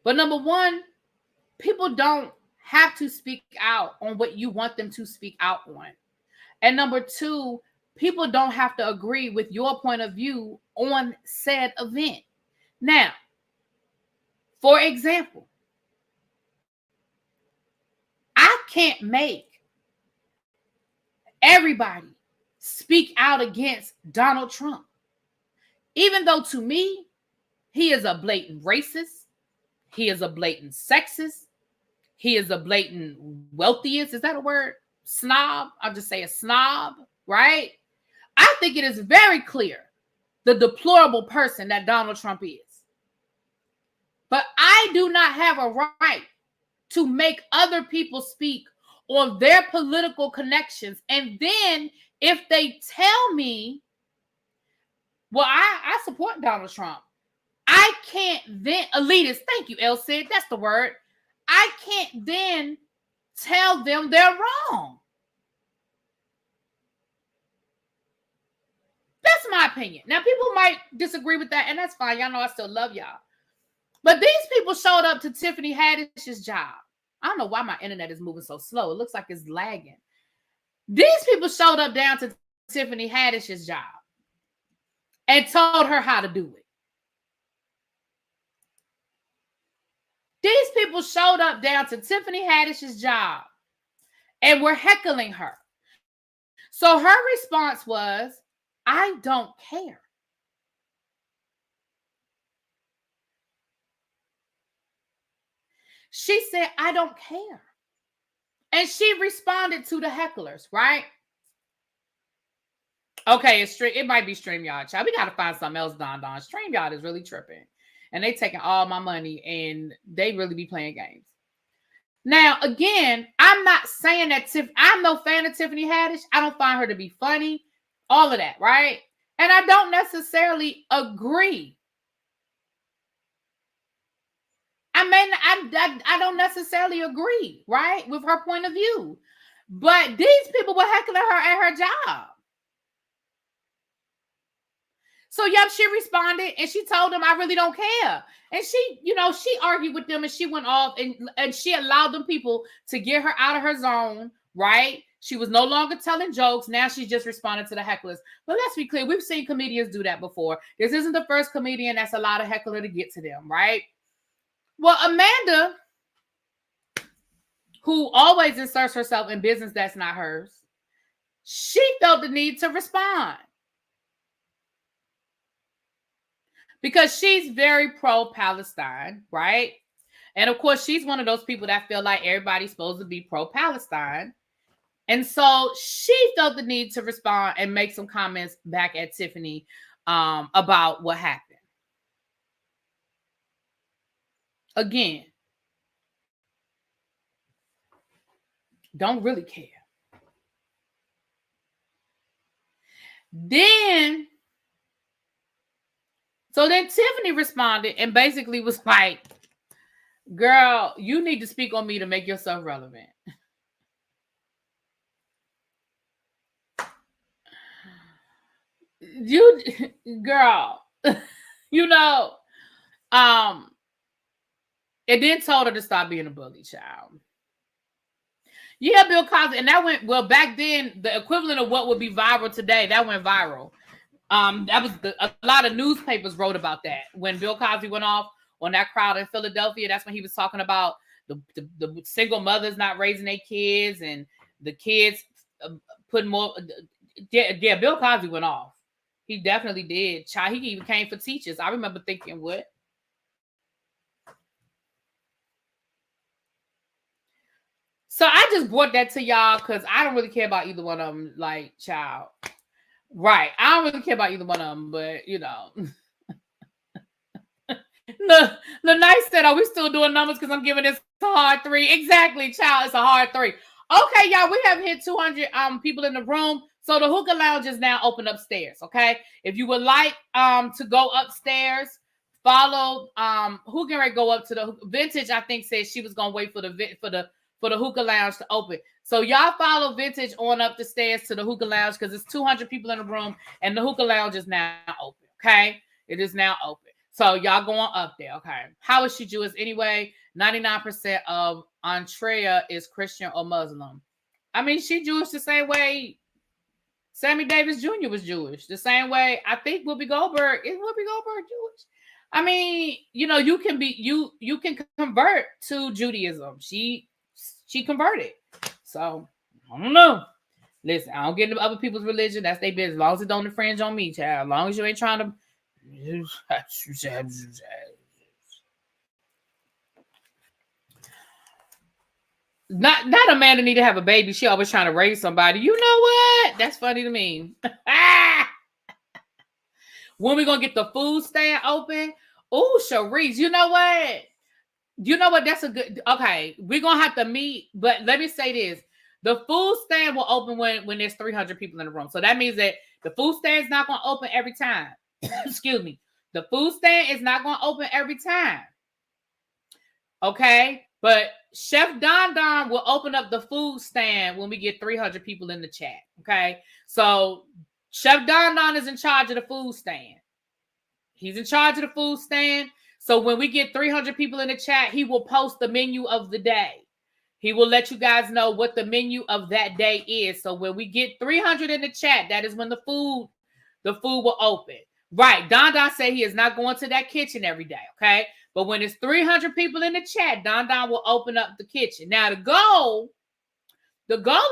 But number one, people don't have to speak out on what you want them to speak out on. And number two, people don't have to agree with your point of view on said event. Now, for example, I can't make everybody speak out against Donald Trump. Even though to me, he is a blatant racist. He is a blatant sexist. He is a blatant wealthiest. Is that a word? Snob. I'll just say a snob, right? I think it is very clear the deplorable person that Donald Trump is. But I do not have a right to make other people speak on their political connections. And then if they tell me, well, I support Donald Trump, I can't then, elitist, thank you, El Cid, that's the word. I can't then tell them they're wrong. That's my opinion. Now, people might disagree with that, and that's fine. Y'all know I still love y'all. But these people showed up to Tiffany Haddish's job. I don't know why my internet is moving so slow. It looks like it's lagging. These people showed up down to Tiffany Haddish's job and told her how to do it. These people showed up down to Tiffany Haddish's job and were heckling her. So her response was, I don't care. She said, I don't care. And she responded to the hecklers, right? Okay, it might be StreamYard, child. We got to find something else, Don. StreamYard is really tripping. And they taking all my money and they really be playing games. Now, again, I'm not saying that I'm no fan of Tiffany Haddish. I don't find her to be funny. All of that, right? And I don't necessarily agree. I don't necessarily agree, right, with her point of view. But these people were heckling her at her job. So, yeah, she responded and she told them, I really don't care. And she argued with them and she went off and she allowed them people to get her out of her zone, right? She was no longer telling jokes. Now she's just responding to the hecklers. But let's be clear. We've seen comedians do that before. This isn't the first comedian that's allowed a heckler to get to them, right? Well, Amanda, who always inserts herself in business that's not hers, she felt the need to respond. Because she's very pro-Palestine, right? And of course, she's one of those people that feel like everybody's supposed to be pro-Palestine. And so she felt the need to respond and make some comments back at Tiffany about what happened. Again, don't really care. Then So then Tiffany responded and basically was like, girl, you need to speak on me to make yourself relevant. You, girl, you know, it then told her to stop being a bully child. Yeah, Bill Cosby, and that went well back then. The equivalent of what would be viral today, that went viral. That was a lot of newspapers wrote about that when Bill Cosby went off on that crowd in Philadelphia. That's when he was talking about the single mothers not raising their kids and the kids putting more. Yeah, Bill Cosby went off. He definitely did. Child, he even came for teachers. I remember thinking, what? So I just brought that to y'all because I don't really care about either one of them. Like, child. Right. I don't really care about either one of them, but you know. The nice said, are we still doing numbers because I'm giving this a hard 3? Exactly, child. It's a hard 3. Okay, y'all, we have hit 200 people in the room. So the hookah lounge is now open upstairs. Okay. If you would like to go upstairs, follow who can go up to the Vintage, I think said she was gonna wait for the hookah lounge to open. So y'all follow Vintage on up the stairs to the hookah lounge because it's 200 people in the room and the hookah lounge is now open. Okay. It is now open. So y'all going up there. Okay. How is she Jewish anyway? 99% of Andrea is Christian or Muslim. I mean, she Jewish the same way Sammy Davis Jr. was Jewish. The same way I think Whoopi Goldberg is Jewish. I mean, you know, you can be you can convert to Judaism. She converted. So I don't know. Listen, I don't get into other people's religion. That's their business. As long as it don't infringe on me, child. As long as you ain't trying to. Not a man that need to have a baby. She always trying to raise somebody. You know what? That's funny to me. When we gonna get the food stand open? Oh, Sharice, you know what? That's a good. Okay, we're gonna have to meet. But let me say this: the food stand will open when there's 300 people in the room. So that means that the food stand is not gonna open every time. Excuse me. The food stand is not gonna open every time. Okay, but Chef Don Don will open up the food stand when we get 300 people in the chat. Okay, so Chef Don Don is in charge of the food stand. He's in charge of the food stand. So when we get 300 people in the chat, he will post the menu of the day. He will let you guys know what the menu of that day is. So when we get 300 in the chat, that is when the food will open. Right. Don Don said he is not going to that kitchen every day. Okay. But when it's 300 people in the chat, Don Don will open up the kitchen. Now the goal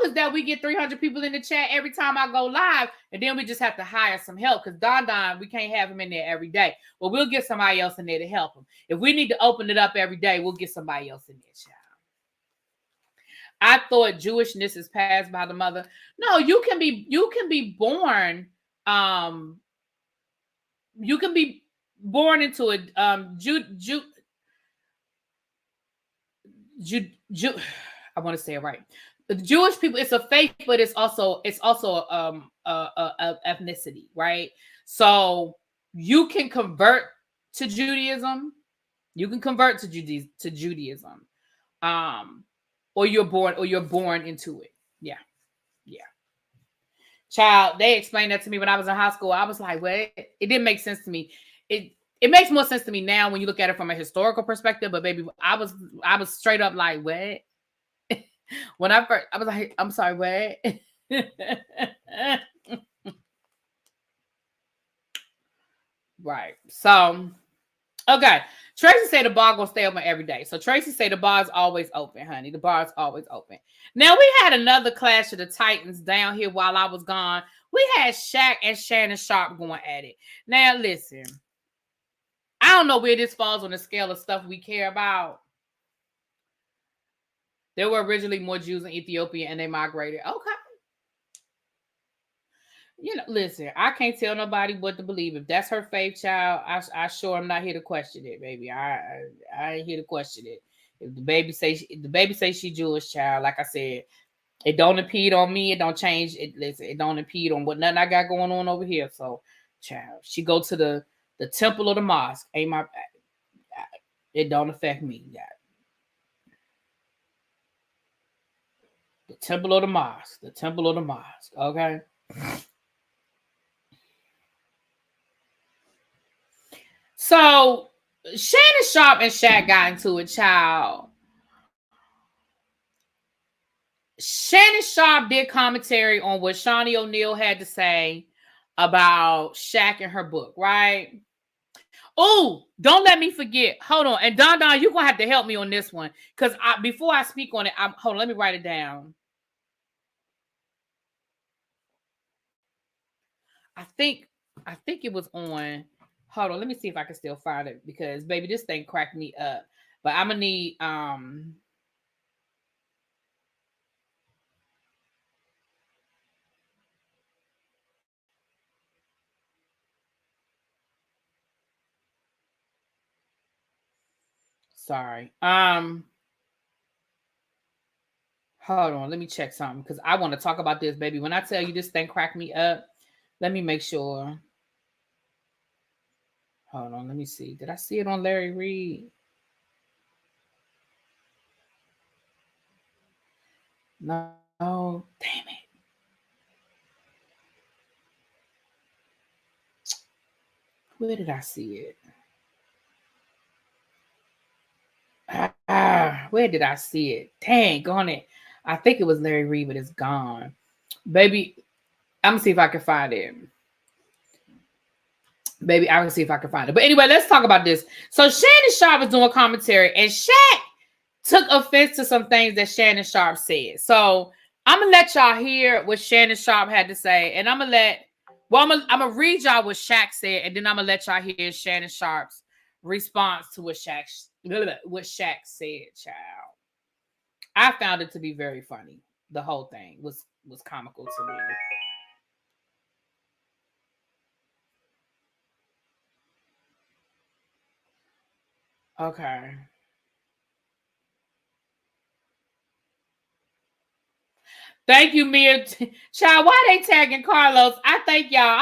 is that we get 300 people in the chat every time I go live, and then we just have to hire some help because Don Don, we can't have him in there every day. Well, we'll get somebody else in there to help him. If we need to open it up every day, we'll get somebody else in there, child. I thought Jewishness is passed by the mother. No, you can be born. You can be born into a I want to say it right. The Jewish people, it's a faith, but it's also a ethnicity, right? So you can convert to Judaism. You can convert to Judaism. Or you're born into it. Yeah. Child, they explained that to me when I was in high school. I was like, what? It didn't make sense to me. It makes more sense to me now when you look at it from a historical perspective, but baby, I was straight up like, what? When I was like, I'm sorry, what? Right. So, okay. Tracy said the bar gonna stay open every day. So Tracy said the bar's always open, honey. The bar's always open. Now we had another Clash of the Titans down here while I was gone. We had Shaq and Shannon Sharpe going at it. Now listen, I don't know where this falls on the scale of stuff we care about. There were originally more Jews in Ethiopia and they migrated. Okay. You know, listen, I can't tell nobody what to believe. If that's her faith, child, I sure am not here to question it, baby. I ain't here to question it. If the baby say she Jewish, child, like I said, it don't impede on me. It don't change. It don't impede on what nothing I got going on over here. So, child, she go to The temple or the mosque ain't my. It don't affect me. The temple or the mosque. The temple or the mosque. Okay. So Shannon Sharpe and Shaq got into it, child. Shannon Sharpe did commentary on what Shawnee O'Neal had to say about Shaq and her book, right? Oh, don't let me forget. Hold on. And Don, you're going to have to help me on this one. Because before I speak on it, hold on, let me write it down. I think it was on. Hold on, let me see if I can still find it. Because, baby, this thing cracked me up. But I'm going to need... Sorry. Hold on, let me check something because I want to talk about this, baby. When I tell you this thing cracked me up, let me make sure. Hold on, let me see. Did I see it on Larry Reed? No, damn it. Where did I see it? Where did I see it? Dang, gone it. I think it was Larry Reed, but it's gone. Baby, I'm gonna see if I can find it. Baby, I can see if I can find it. But anyway, let's talk about this. So Shannon Sharpe was doing commentary, and Shaq took offense to some things that Shannon Sharpe said. So I'm gonna let y'all hear what Shannon Sharpe had to say, and I'm gonna read y'all what Shaq said, and then I'm gonna let y'all hear Shannon Sharpe's response to what Shaq said, child. I found it to be very funny. The whole thing was comical to me. Okay. Thank you, Mia. Child, why they tagging Carlos? I thank y'all.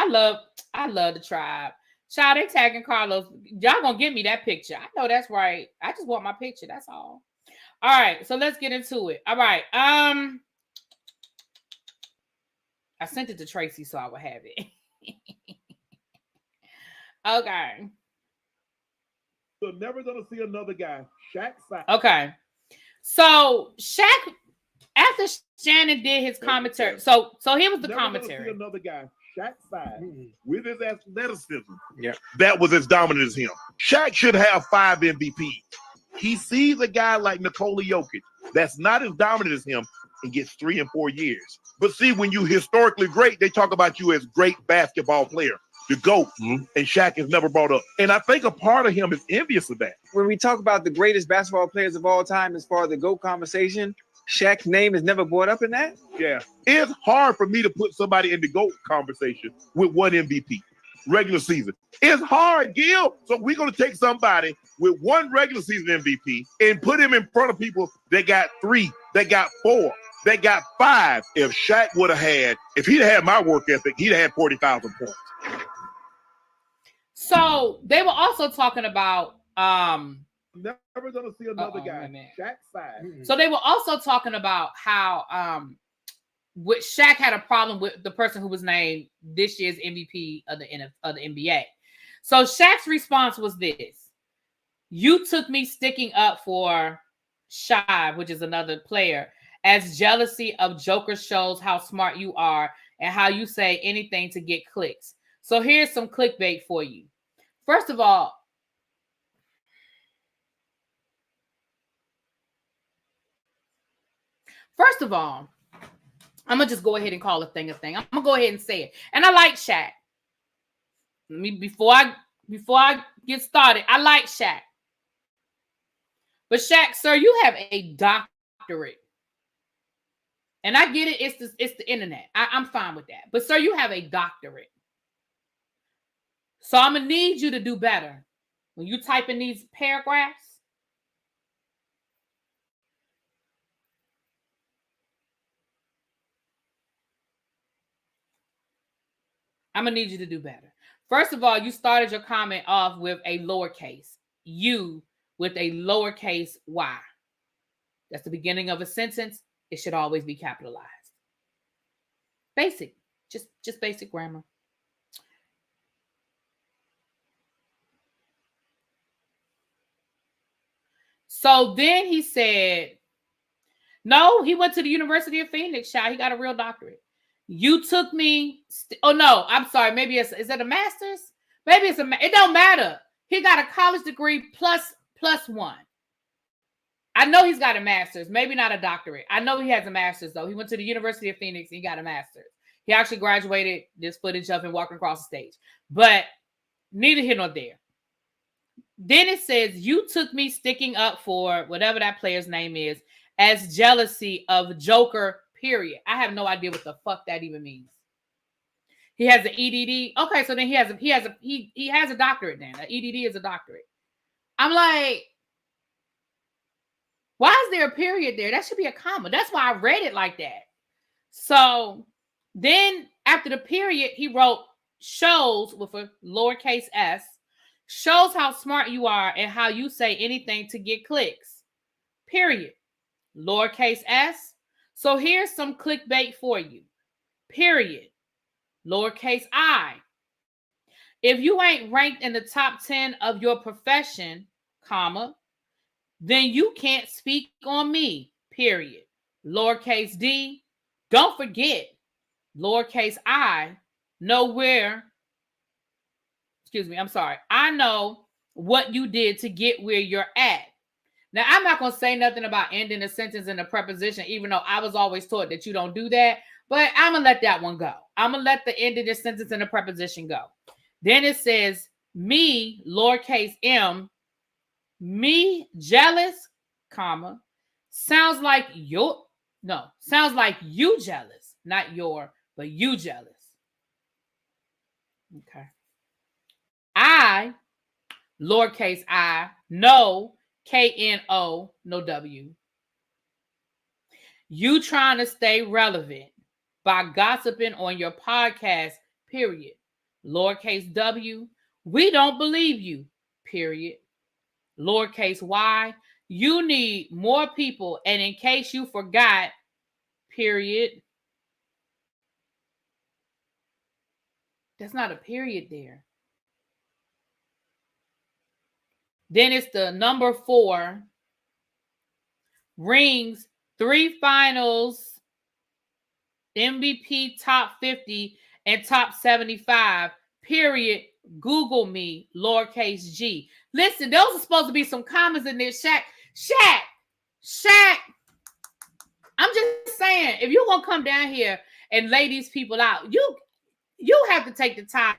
I love the tribe. Child, they tagging Carlos. Y'all gonna give me that picture. I know that's right. I just want my picture. That's all. All right, so let's get into it. All right. I sent it to Tracy so I would have it. Okay. So never gonna see another guy. Shaq side. Okay. So Shaq, after Shannon did his commentary, so here was the commentary. See another guy. Shaq side with his athleticism. Yeah, that was as dominant as him. Shaq should have 5 MVPs. He sees a guy like Nikola Jokic that's not as dominant as him and gets 3 and 4 years. But see, when you historically great, they talk about you as great basketball player. The GOAT, and Shaq is never brought up. And I think a part of him is envious of that. When we talk about the greatest basketball players of all time as far as the GOAT conversation, Shaq's name is never brought up in that? Yeah. It's hard for me to put somebody in the GOAT conversation with 1 MVP, regular season. It's hard, Gil. So we're going to take somebody with 1 regular season MVP and put him in front of people that got 3, that got 4, that got 5. If Shaq would have had, if he'd had my work ethic, he'd have had 40,000 points. So they were also talking about never gonna see another guy. Shaq side. So they were also talking about how Shaq had a problem with the person who was named this year's MVP of the NBA. So Shaq's response was this: "You took me sticking up for Shy, which is another player, as jealousy of Joker shows how smart you are and how you say anything to get clicks. So here's some clickbait for you. First of all, I'm gonna just go ahead and call a thing a thing. I'm gonna go ahead and say it. And I like Shaq. Before I get started, I like Shaq. But Shaq, sir, you have a doctorate. And I get it, it's the internet. I'm fine with that. But sir, you have a doctorate. So I'm gonna need you to do better. When you type in these paragraphs, I'm gonna need you to do better. First of all, you started your comment off with a lowercase u with a lowercase y. That's the beginning of a sentence. It should always be capitalized. Basic. Just basic grammar. So then he said, no, he went to the University of Phoenix, child. He got a real doctorate. You took me. Oh, no, I'm sorry. Maybe is that a master's? Maybe it's it don't matter. He got a college degree plus one. I know he's got a master's, maybe not a doctorate. I know he has a master's, though. He went to the University of Phoenix and he got a master's. He actually graduated. This footage of him walking across the stage. But neither here nor there. Then it says, you took me sticking up for whatever that player's name is as jealousy of Joker, period. I have no idea what the fuck that even means. He has an EDD. Okay, so then he has a doctorate then. An EDD is a doctorate. I'm like, why is there a period there? That should be a comma. That's why I read it like that. So then after the period, he wrote shows with a lowercase s, shows how smart you are and how you say anything to get clicks. Period. Lowercase s. So here's some clickbait for you. Period. Lowercase I. If you ain't ranked in the top 10 of your profession, comma, then you can't speak on me, period. Lowercase d. Don't forget, lowercase I, I know what you did to get where you're at. Now, I'm not going to say nothing about ending a sentence in a preposition, even though I was always taught that you don't do that. But I'm going to let that one go. I'm going to let the end of this sentence in a preposition go. Then it says, me, lowercase m, me jealous, comma, sounds like you jealous. Not your, but you jealous. Okay. I, lowercase I, no, K-N-O, no W. You trying to stay relevant by gossiping on your podcast, period. Lowercase w, we don't believe you, period. Lowercase y, you need more people, and in case you forgot, period. That's not a period there. Then it's the number 4, rings, 3 finals, MVP top 50 and top 75, period. Google me, lowercase g. Listen, those are supposed to be some commas in there. Shaq. I'm just saying, if you want to come down here and lay these people out, you have to take the time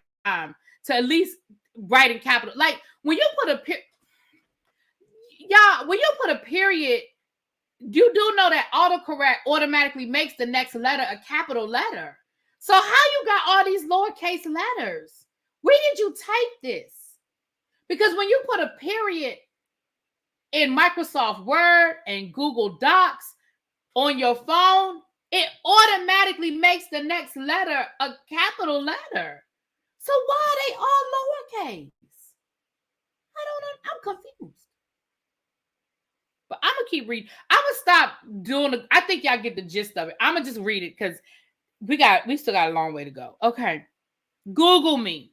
to at least write in capital. Like when you put a period, you do know that autocorrect automatically makes the next letter a capital letter. So how you got all these lowercase letters? Where did you type this? Because when you put a period in Microsoft Word and Google Docs on your phone, it automatically makes the next letter a capital letter. So why are they all lowercase? I don't know. I'm confused. But I'm gonna keep reading. I'm gonna stop doing I think y'all get the gist of it. I'm gonna just read it because we still got a long way to go. Okay. Google me.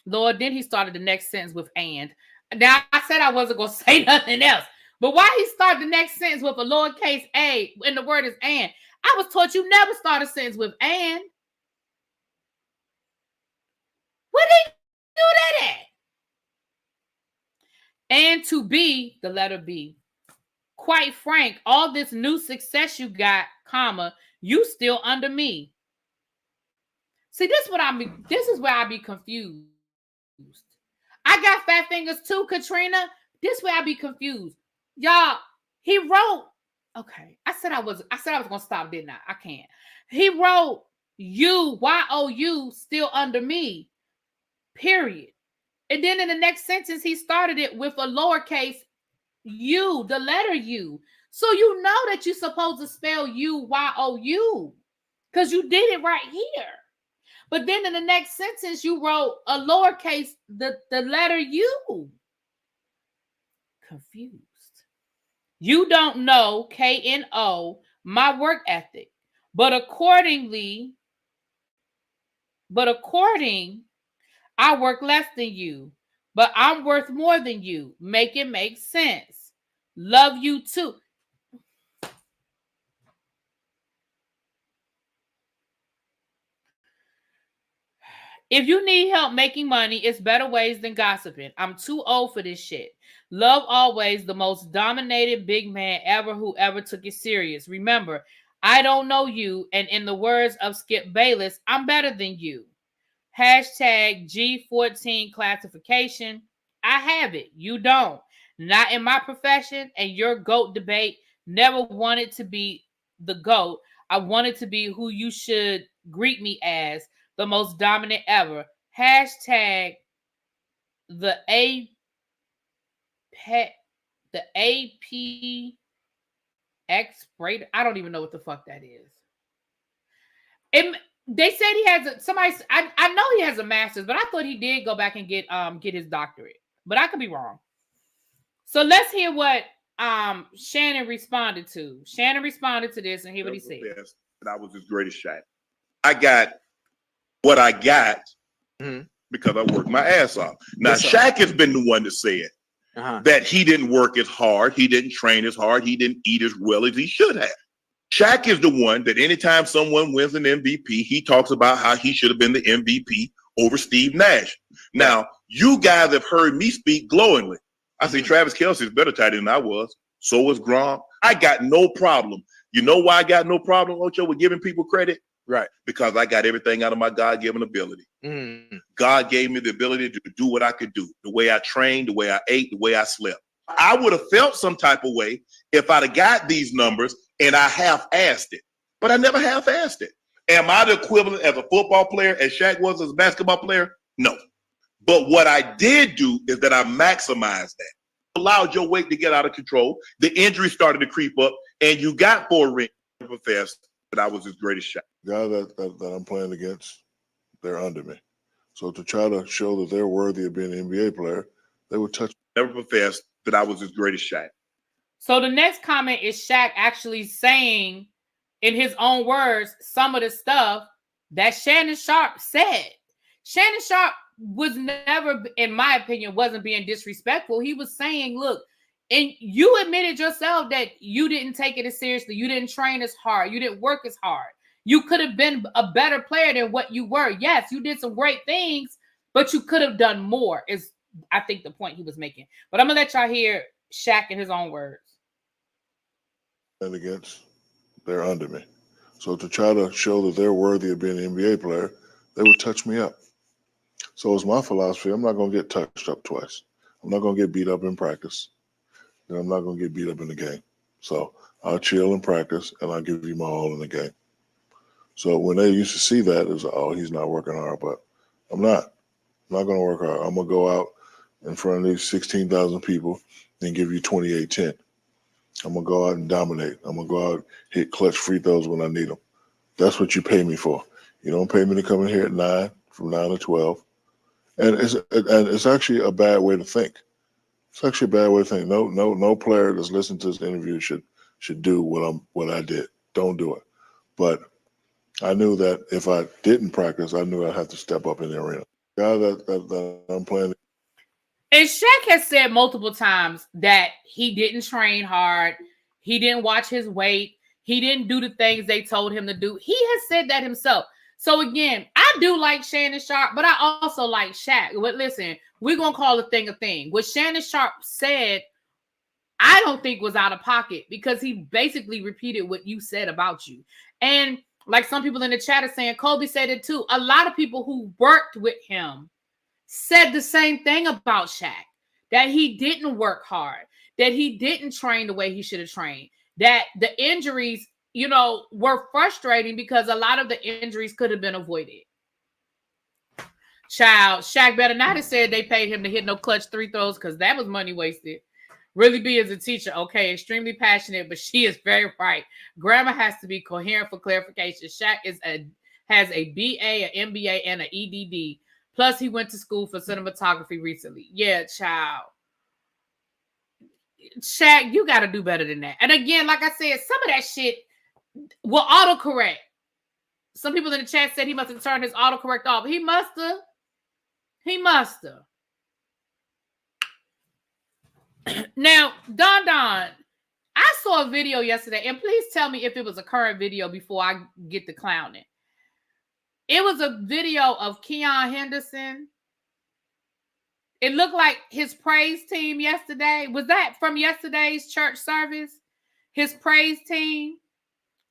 Lord, then he started the next sentence with and. Now I said I wasn't gonna say nothing else. But why he started the next sentence with a lowercase a and the word is and? I was taught you never start a sentence with and. Where did he do that at? And to be, the letter B. Quite frank, all this new success you got, comma, you still under me. See, this is where I be confused. I got fat fingers too, Katrina. This way I be confused. Y'all, he wrote, okay. I said I was gonna stop, didn't I? I can't. He wrote you, Y-O-U, still under me. Period. And then in the next sentence, he started it with a lowercase u, the letter U. So you know that you're supposed to spell U-Y-O-U because you did it right here. But then in the next sentence, you wrote a lowercase, the letter U. Confused. You don't know, KNO, my work ethic. But according, I work less than you. But I'm worth more than you. Make it make sense. Love you too. If you need help making money, it's better ways than gossiping. I'm too old for this shit. Love always, the most dominated big man ever who ever took it serious. Remember, I don't know you, and in the words of Skip Bayless, I'm better than you. Hashtag G14 classification. I have it. You don't. Not in my profession, and your GOAT debate. Never wanted to be the GOAT. I wanted to be who you should greet me as, the most dominant ever. Hashtag the APX Brader. I don't even know what the fuck that is. They said he has I know he has a master's, but I thought he did go back and get his doctorate. But I could be wrong. So let's hear what Shannon responded to. Shannon responded to this and hear what he said. I was his greatest Shaq. I got what I got because I worked my ass off. Now, Shaq has been the one that said that he didn't work as hard, he didn't train as hard, he didn't eat as well as he should have. Shaq is the one that anytime someone wins an MVP, he talks about how he should have been the MVP over Steve Nash. Now, you guys have heard me speak glowingly. I say Travis Kelce is better tight end than I was. So was Gronk. I got no problem. You know why I got no problem, Ocho, with giving people credit? Right. Because I got everything out of my God-given ability. God gave me the ability to do what I could do. The way I trained, the way I ate, the way I slept. I would have felt some type of way if I'd have got these numbers and I half-assed it. But I never half-assed it. Am I the equivalent as a football player as Shaq was as a basketball player? No. But what I did do is that I maximized that. Allowed your weight to get out of control. The injury started to creep up, and you got 4 rings. Fast that I was his greatest shot. Guy that I'm playing against, they're under me. So to try to show that they're worthy of being an NBA player, they would touch. Never professed that I was his greatest shot. So the next comment is Shaq actually saying, in his own words, some of the stuff that Shannon Sharpe said. Shannon Sharpe was never, in my opinion, wasn't being disrespectful. He was saying, look, and you admitted yourself that you didn't take it as seriously. You didn't train as hard. You didn't work as hard. You could have been a better player than what you were. Yes, you did some great things, but you could have done more, is I think the point he was making. But I'm going to let y'all hear Shaq in his own words. And against, they're under me. So to try to show that they're worthy of being an NBA player, they would touch me up. So it's my philosophy. I'm not going to get touched up twice. I'm not going to get beat up in practice. And I'm not going to get beat up in the game. So I'll chill in practice, and I'll give you my all in the game. So when they used to see that, it was like, oh, he's not working hard. But I'm not. I'm not going to work hard. I'm going to go out in front of these 16,000 people and give you 28-10. I'm going to go out and dominate. I'm going to go out and hit clutch free throws when I need them. That's what you pay me for. You don't pay me to come in here at 9, from 9 to 12. And it's actually a bad way to think. It's actually a bad way to think. No player that's listening to this interview should do what I did. Don't do it. But I knew that if I didn't practice, I knew I'd have to step up in the arena. The guy that I'm playing. And Shaq has said multiple times that he didn't train hard. He didn't watch his weight. He didn't do the things they told him to do. He has said that himself. So again, I do like Shannon Sharpe, but I also like Shaq. But listen, we're going to call a thing a thing. What Shannon Sharpe said, I don't think was out of pocket, because he basically repeated what you said about you. And like some people in the chat are saying, Kobe said it too. A lot of people who worked with him said the same thing about Shaq, that he didn't work hard, that he didn't train the way he should have trained, that the injuries, were frustrating because a lot of the injuries could have been avoided. Child, Shaq better not have said they paid him to hit no clutch 3 throws, because that was money wasted. Really be as a teacher, okay, extremely passionate, but she is very right. Grammar has to be coherent for clarification. Shaq is a has a BA, an MBA, and an EDD. Plus, he went to school for cinematography recently. Yeah, child. Shaq, you got to do better than that. And again, like I said, some of that shit will autocorrect. Some people in the chat said he must have turned his autocorrect off. He must have. He must have. Now, Don, I saw a video yesterday, and please tell me if it was a current video before I get to clowning. It was a video of Keon Henderson. It looked like his praise team yesterday. Was that from yesterday's church service? His praise team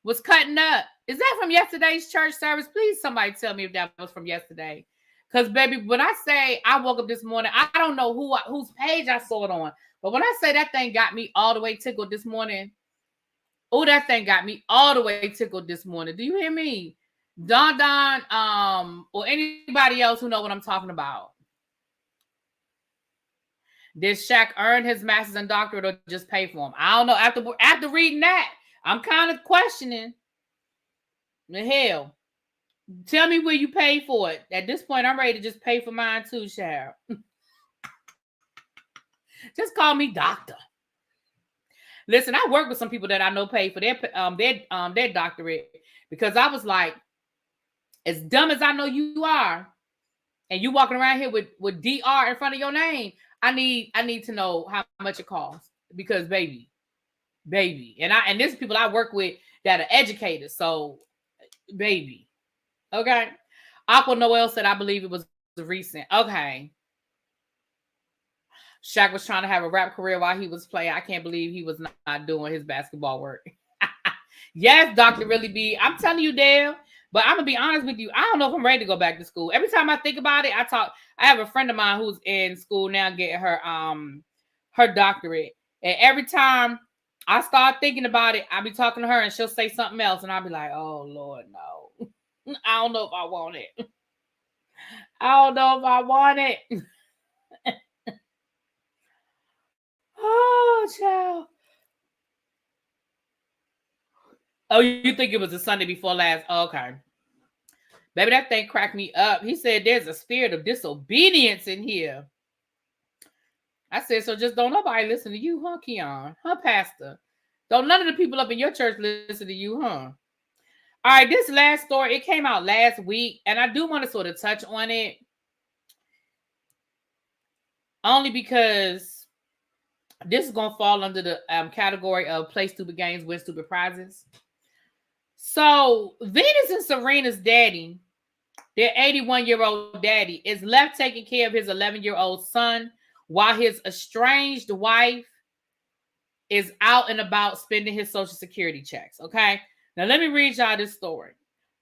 was cutting up. Is that from yesterday's church service? Please, somebody tell me if that was from yesterday. Because, baby, when I say I woke up this morning, I don't know whose page I saw it on. But when I say that thing got me all the way tickled this morning, oh, that thing got me all the way tickled this morning. Do you hear me? Don, or anybody else who know what I'm talking about. Did Shaq earn his master's and doctorate or just pay for them? I don't know. After reading that, I'm kind of questioning. The hell. Tell me where you paid for it. At this point, I'm ready to just pay for mine too, Sharpe. Just call me doctor. Listen, I work with some people that I know pay for their doctorate because I was like, as dumb as I know you are, and you walking around here with DR in front of your name, I need to know how much it costs because baby, and this is people I work with that are educators, so baby, okay. Aqua Noel said I believe it was recent. Okay. Shaq was trying to have a rap career while he was playing. I can't believe he was not doing his basketball work. Yes, Dr. Really B. I'm telling you, Dale. But I'm gonna be honest with you. I don't know if I'm ready to go back to school. Every time I think about it, I have a friend of mine who's in school now getting her doctorate. And every time I start thinking about it, I'll be talking to her and she'll say something else. And I'll be like, oh Lord, no. I don't know if I want it. I don't know if I want it. Oh, child. Oh, you think it was the Sunday before last? Oh, okay. Baby, that thing cracked me up. He said there's a spirit of disobedience in here. I said, so just don't nobody listen to you, huh, Keon? Huh, Pastor? Don't none of the people up in your church listen to you, huh? All right, this last story, it came out last week, and I do want to sort of touch on it. Only because this is going to fall under the category of play stupid games, win stupid prizes. So, Venus and Serena's daddy, their 81-year-old daddy, is left taking care of his 11-year-old son while his estranged wife is out and about spending his Social Security checks, okay? Now, let me read y'all this story.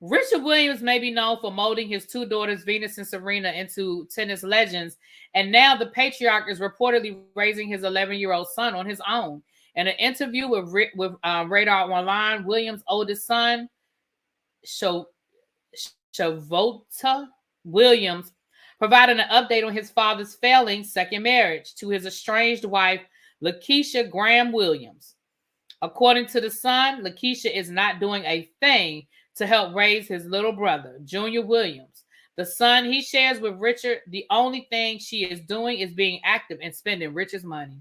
Richard Williams may be known for molding his two daughters, Venus and Serena, into tennis legends, and now the patriarch is reportedly raising his 11-year-old son on his own. In an interview with Radar Online, Williams' oldest son, Shavota Williams, provided an update on his father's failing second marriage to his estranged wife, Lakeisha Graham Williams. According to the son, Lakeisha is not doing a thing to help raise his little brother, Junior Williams. The son he shares with Richard, the only thing she is doing is being active and spending Richard's money.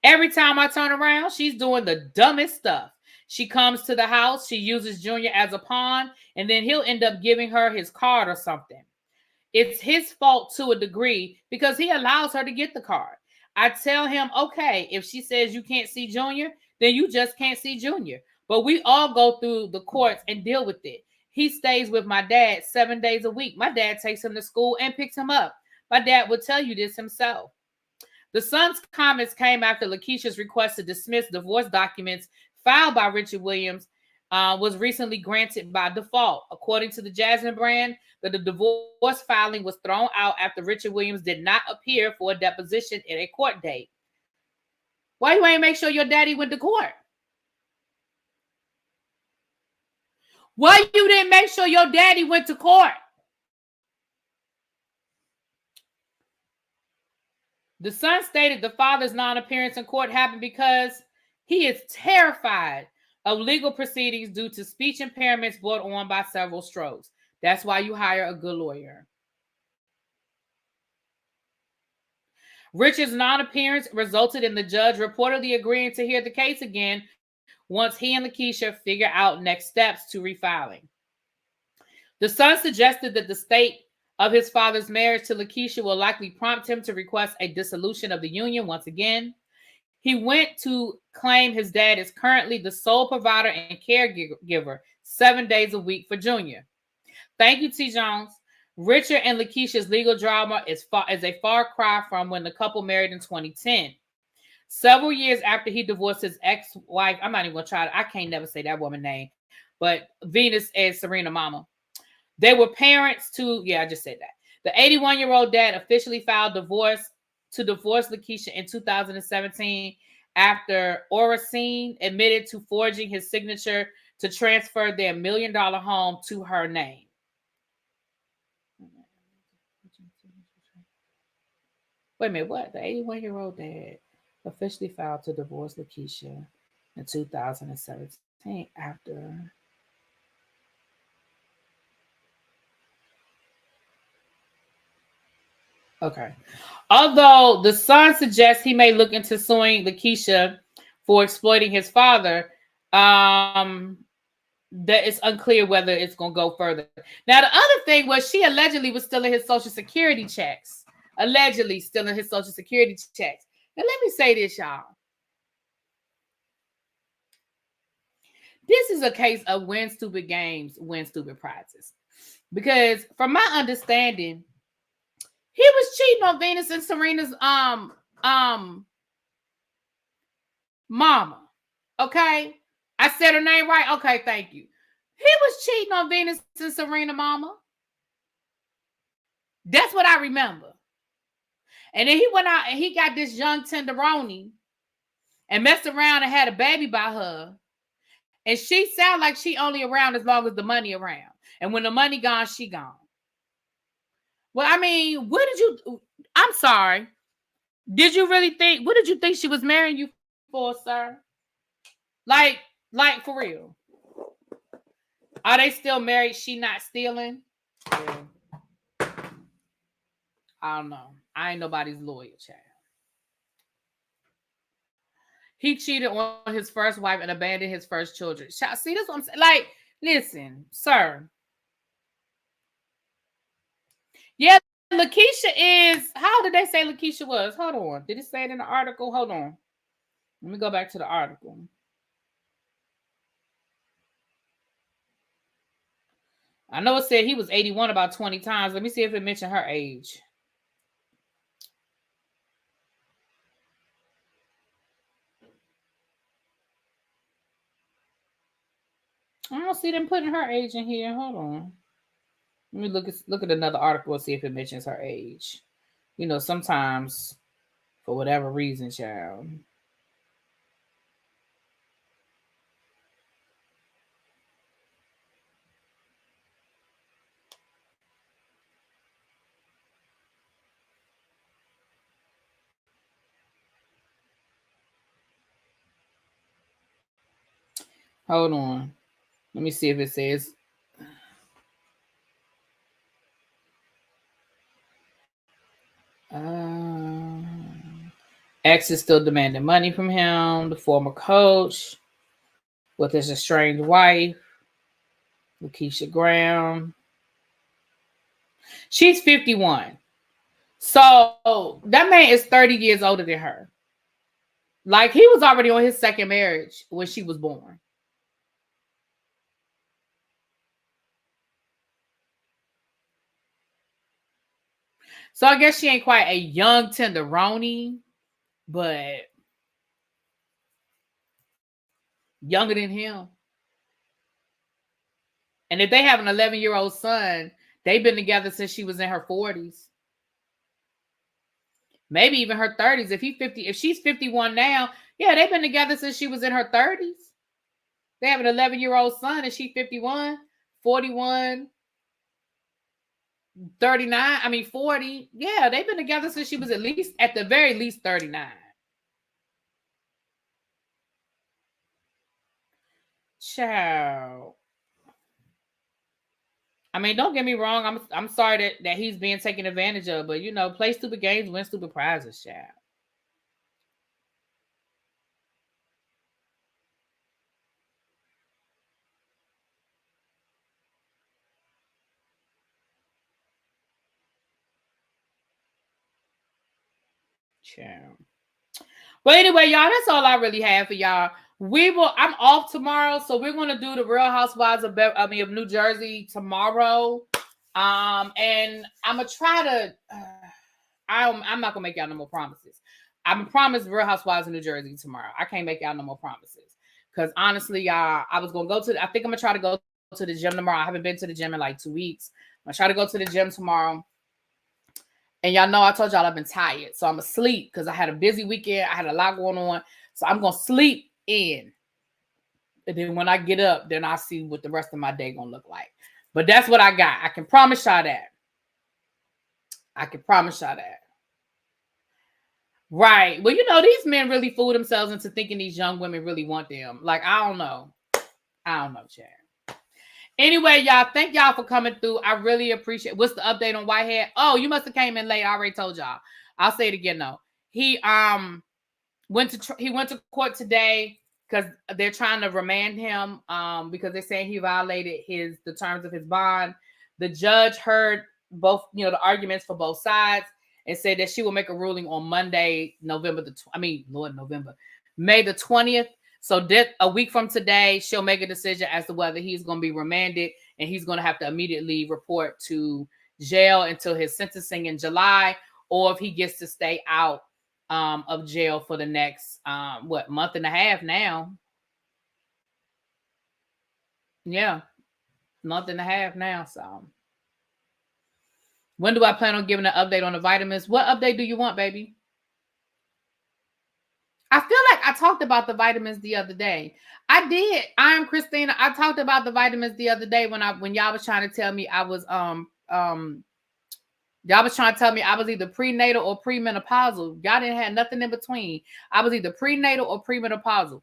Every time I turn around, she's doing the dumbest stuff. She comes to the house, she uses Junior as a pawn, and then he'll end up giving her his card or something. It's his fault to a degree because he allows her to get the card. I tell him, okay, if she says you can't see Junior, then you just can't see Junior. But we all go through the courts and deal with it. He stays with my dad 7 days a week. My dad takes him to school and picks him up. My dad would tell you this himself. The son's comments came after Lakeisha's request to dismiss divorce documents filed by Richard Williams was recently granted by default. According to the Jasmine brand, the divorce filing was thrown out after Richard Williams did not appear for a deposition at a court date. Why you ain't make sure your daddy went to court? Why you didn't make sure your daddy went to court? The son stated the father's non-appearance in court happened because he is terrified of legal proceedings due to speech impairments brought on by several strokes. That's why you hire a good lawyer. Richard's non-appearance resulted in the judge reportedly agreeing to hear the case again once he and Lakeisha figure out next steps to refiling. The son suggested that the state of his father's marriage to Lakeisha will likely prompt him to request a dissolution of the union once again. He went to claim his dad is currently the sole provider and caregiver 7 days a week for Junior. Thank you, T. Jones. Richard and Lakeisha's legal drama is a far cry from when the couple married in 2010. Several years after he divorced his ex-wife, I'm not even going to try. I can't never say that woman's name, but Venus and Serena mama. They were parents to, I just said that. The 81-year-old dad officially filed divorce Lakeisha in 2017 after Oracene admitted to forging his signature to transfer their $1 million home to her name. Wait a minute, what? The 81-year-old dad officially filed to divorce Lakeisha in 2017 after... Okay. Although the son suggests he may look into suing Lakeisha for exploiting his father, that it's unclear whether it's going to go further. Now, the other thing was she allegedly was stealing his Social Security checks. Allegedly stealing his Social Security checks. Now, let me say this, y'all. This is a case of win stupid games, win stupid prizes. Because from my understanding, he was cheating on Venus and Serena's mama. Okay? I said her name right? Okay, thank you. He was cheating on Venus and Serena mama. That's what I remember. And then he went out and he got this young tenderoni and messed around and had a baby by her. And she sound like she only around as long as the money around. And when the money gone, she gone. Well, I mean, I'm sorry. What did you think she was marrying you for, sir? Like for real. Are they still married? She not stealing? Yeah. I don't know. I ain't nobody's lawyer, child. He cheated on his first wife and abandoned his first children. See, that's what I'm saying. Like, listen, sir. Yeah, Lakeisha is, how did they say Lakeisha was? Hold on. Did it say it in the article? Hold on. Let me go back to the article. I know it said he was 81 about 20 times. Let me see if it mentioned her age. I don't see them putting her age in here. Hold on. Let me look at another article and see if it mentions her age. You know, sometimes, for whatever reason, child. Hold on. Let me see if it says. X is still demanding money from him. The former coach with his estranged wife, Lakeisha Graham. She's 51. So that man is 30 years older than her. Like, he was already on his second marriage when she was born. So I guess she ain't quite a young tenderoni, but younger than him. And if they have an 11-year-old son, they've been together since she was in her 40s. Maybe even her 30s. If she's 51 now, yeah, they've been together since she was in her 30s. They have an 11-year-old son and she's 51, 41, 39, 40. Yeah, they've been together since she was at the very least 39. Child. I mean, don't get me wrong. I'm sorry that he's being taken advantage of, but you know, play stupid games, win stupid prizes, child. Child. But anyway, y'all, that's all I really have for y'all. I'm off tomorrow, so we're gonna do the Real Housewives of New Jersey tomorrow. And I'm gonna try to. I'm not gonna make y'all no more promises. I'm gonna promise Real Housewives of New Jersey tomorrow. I can't make y'all no more promises because honestly, y'all, I was gonna go to. I think I'm gonna try to go to the gym tomorrow. I haven't been to the gym in like 2 weeks. I'm gonna try to go to the gym tomorrow. And y'all know I told y'all I've been tired. So I'm going to sleep because I had a busy weekend. I had a lot going on. So I'm going to sleep in. And then when I get up, then I'll see what the rest of my day going to look like. But that's what I got. I can promise y'all that. Right. Well, you know, these men really fool themselves into thinking these young women really want them. Like, I don't know, Chad. Anyway, y'all, thank y'all for coming through. I really appreciate. What's the update on Whitehead? Oh, you must have came in late. I already told y'all. I'll say it again though. He went to court today because they're trying to remand him because they're saying he violated the terms of his bond. The judge heard both, you know, the arguments for both sides and said that she will make a ruling on Monday, May the 20th. So a week from today, she'll make a decision as to whether he's going to be remanded and he's going to have to immediately report to jail until his sentencing in July, or if he gets to stay out of jail for the next, month and a half now. Yeah, month and a half now. So when do I plan on giving an update on the vitamins? What update do you want, baby? I feel like I talked about the vitamins the other day. I did. I am Christina. I talked about the vitamins the other day when y'all was trying to tell me I was y'all was trying to tell me I was either prenatal or premenopausal. Y'all didn't have nothing in between. I was either prenatal or premenopausal.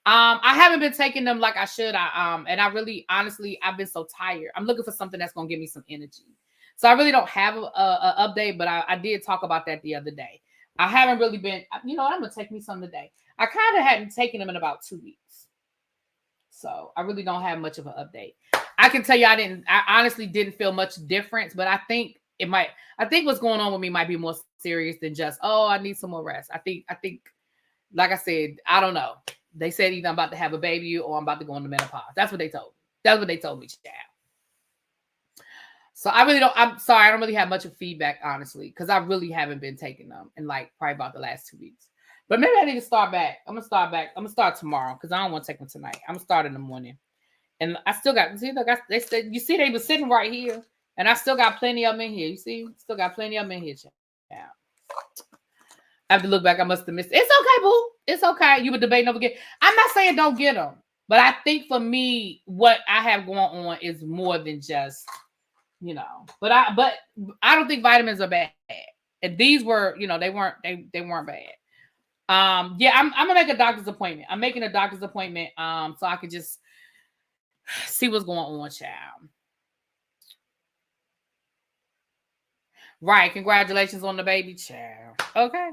I haven't been taking them like I should. And I really, honestly, I've been so tired. I'm looking for something that's gonna give me some energy. So I really don't have a update, but I did talk about that the other day. I haven't really been, you know what, I'm going to take me some today. I kind of hadn't taken them in about 2 weeks. So I really don't have much of an update. I can tell you I honestly didn't feel much difference, but I think what's going on with me might be more serious than just, oh, I need some more rest. I think, like I said, I don't know. They said either I'm about to have a baby or I'm about to go into menopause. That's what they told me. That's what they told me, child. So I'm sorry, I don't really have much of feedback, honestly, because I really haven't been taking them in like probably about the last 2 weeks. But maybe I need to start back. I'm going to start tomorrow because I don't want to take them tonight. I'm going to start in the morning. And I still got, they said, you see, they were sitting right here. And I still got plenty of them in here. You see, still got plenty of them in here. Yeah. I have to look back. I must have missed it. It's okay, boo. It's okay. You were debating over again. I'm not saying don't get them. But I think for me, what I have going on is more than just, you know, but I don't think vitamins are bad. And these were, you know, they weren't bad. Yeah, I'm gonna make a doctor's appointment. I'm making a doctor's appointment so I could just see what's going on, child. Right, congratulations on the baby, child. Okay.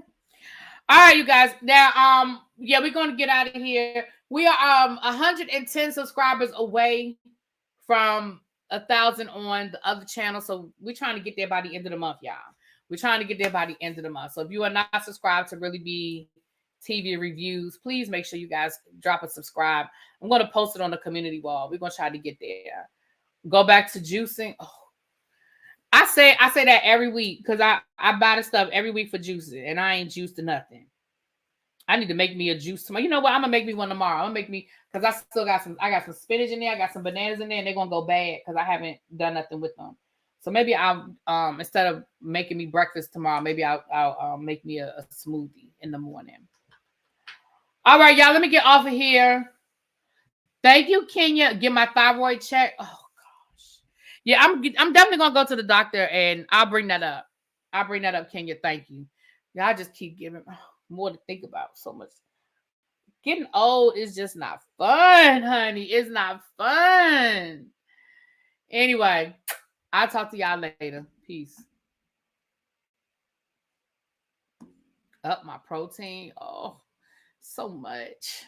All right, you guys. Now, yeah, we're gonna get out of here. We are 110 subscribers away from 1,000 on the other channel. So we're trying to get there by the end of the month, y'all. We're trying to get there by the end of the month. So if you are not subscribed to ReallyBTV reviews, please make sure you guys drop a subscribe. I'm going to post it on the community wall. We're going to try to get there. Go back to juicing. Oh, I say that every week because I buy the stuff every week for juicing and I ain't juiced to nothing. I need to make me a juice tomorrow. You know what? I'm gonna make me one tomorrow. I'm gonna make me because I got some spinach in there, I got some bananas in there, and they're gonna go bad because I haven't done nothing with them. So maybe I'll instead of making me breakfast tomorrow, maybe I'll make me a smoothie in the morning. All right, y'all, let me get off of here. Thank you, Kenya. Get my thyroid check. Oh gosh. Yeah, I'm definitely gonna go to the doctor and I'll bring that up. Kenya. Thank you. Y'all just keep giving more to think about. So much. Getting old is just not fun, honey. It's not fun. Anyway, I'll talk to y'all later. Peace. Up my protein. Oh, so much.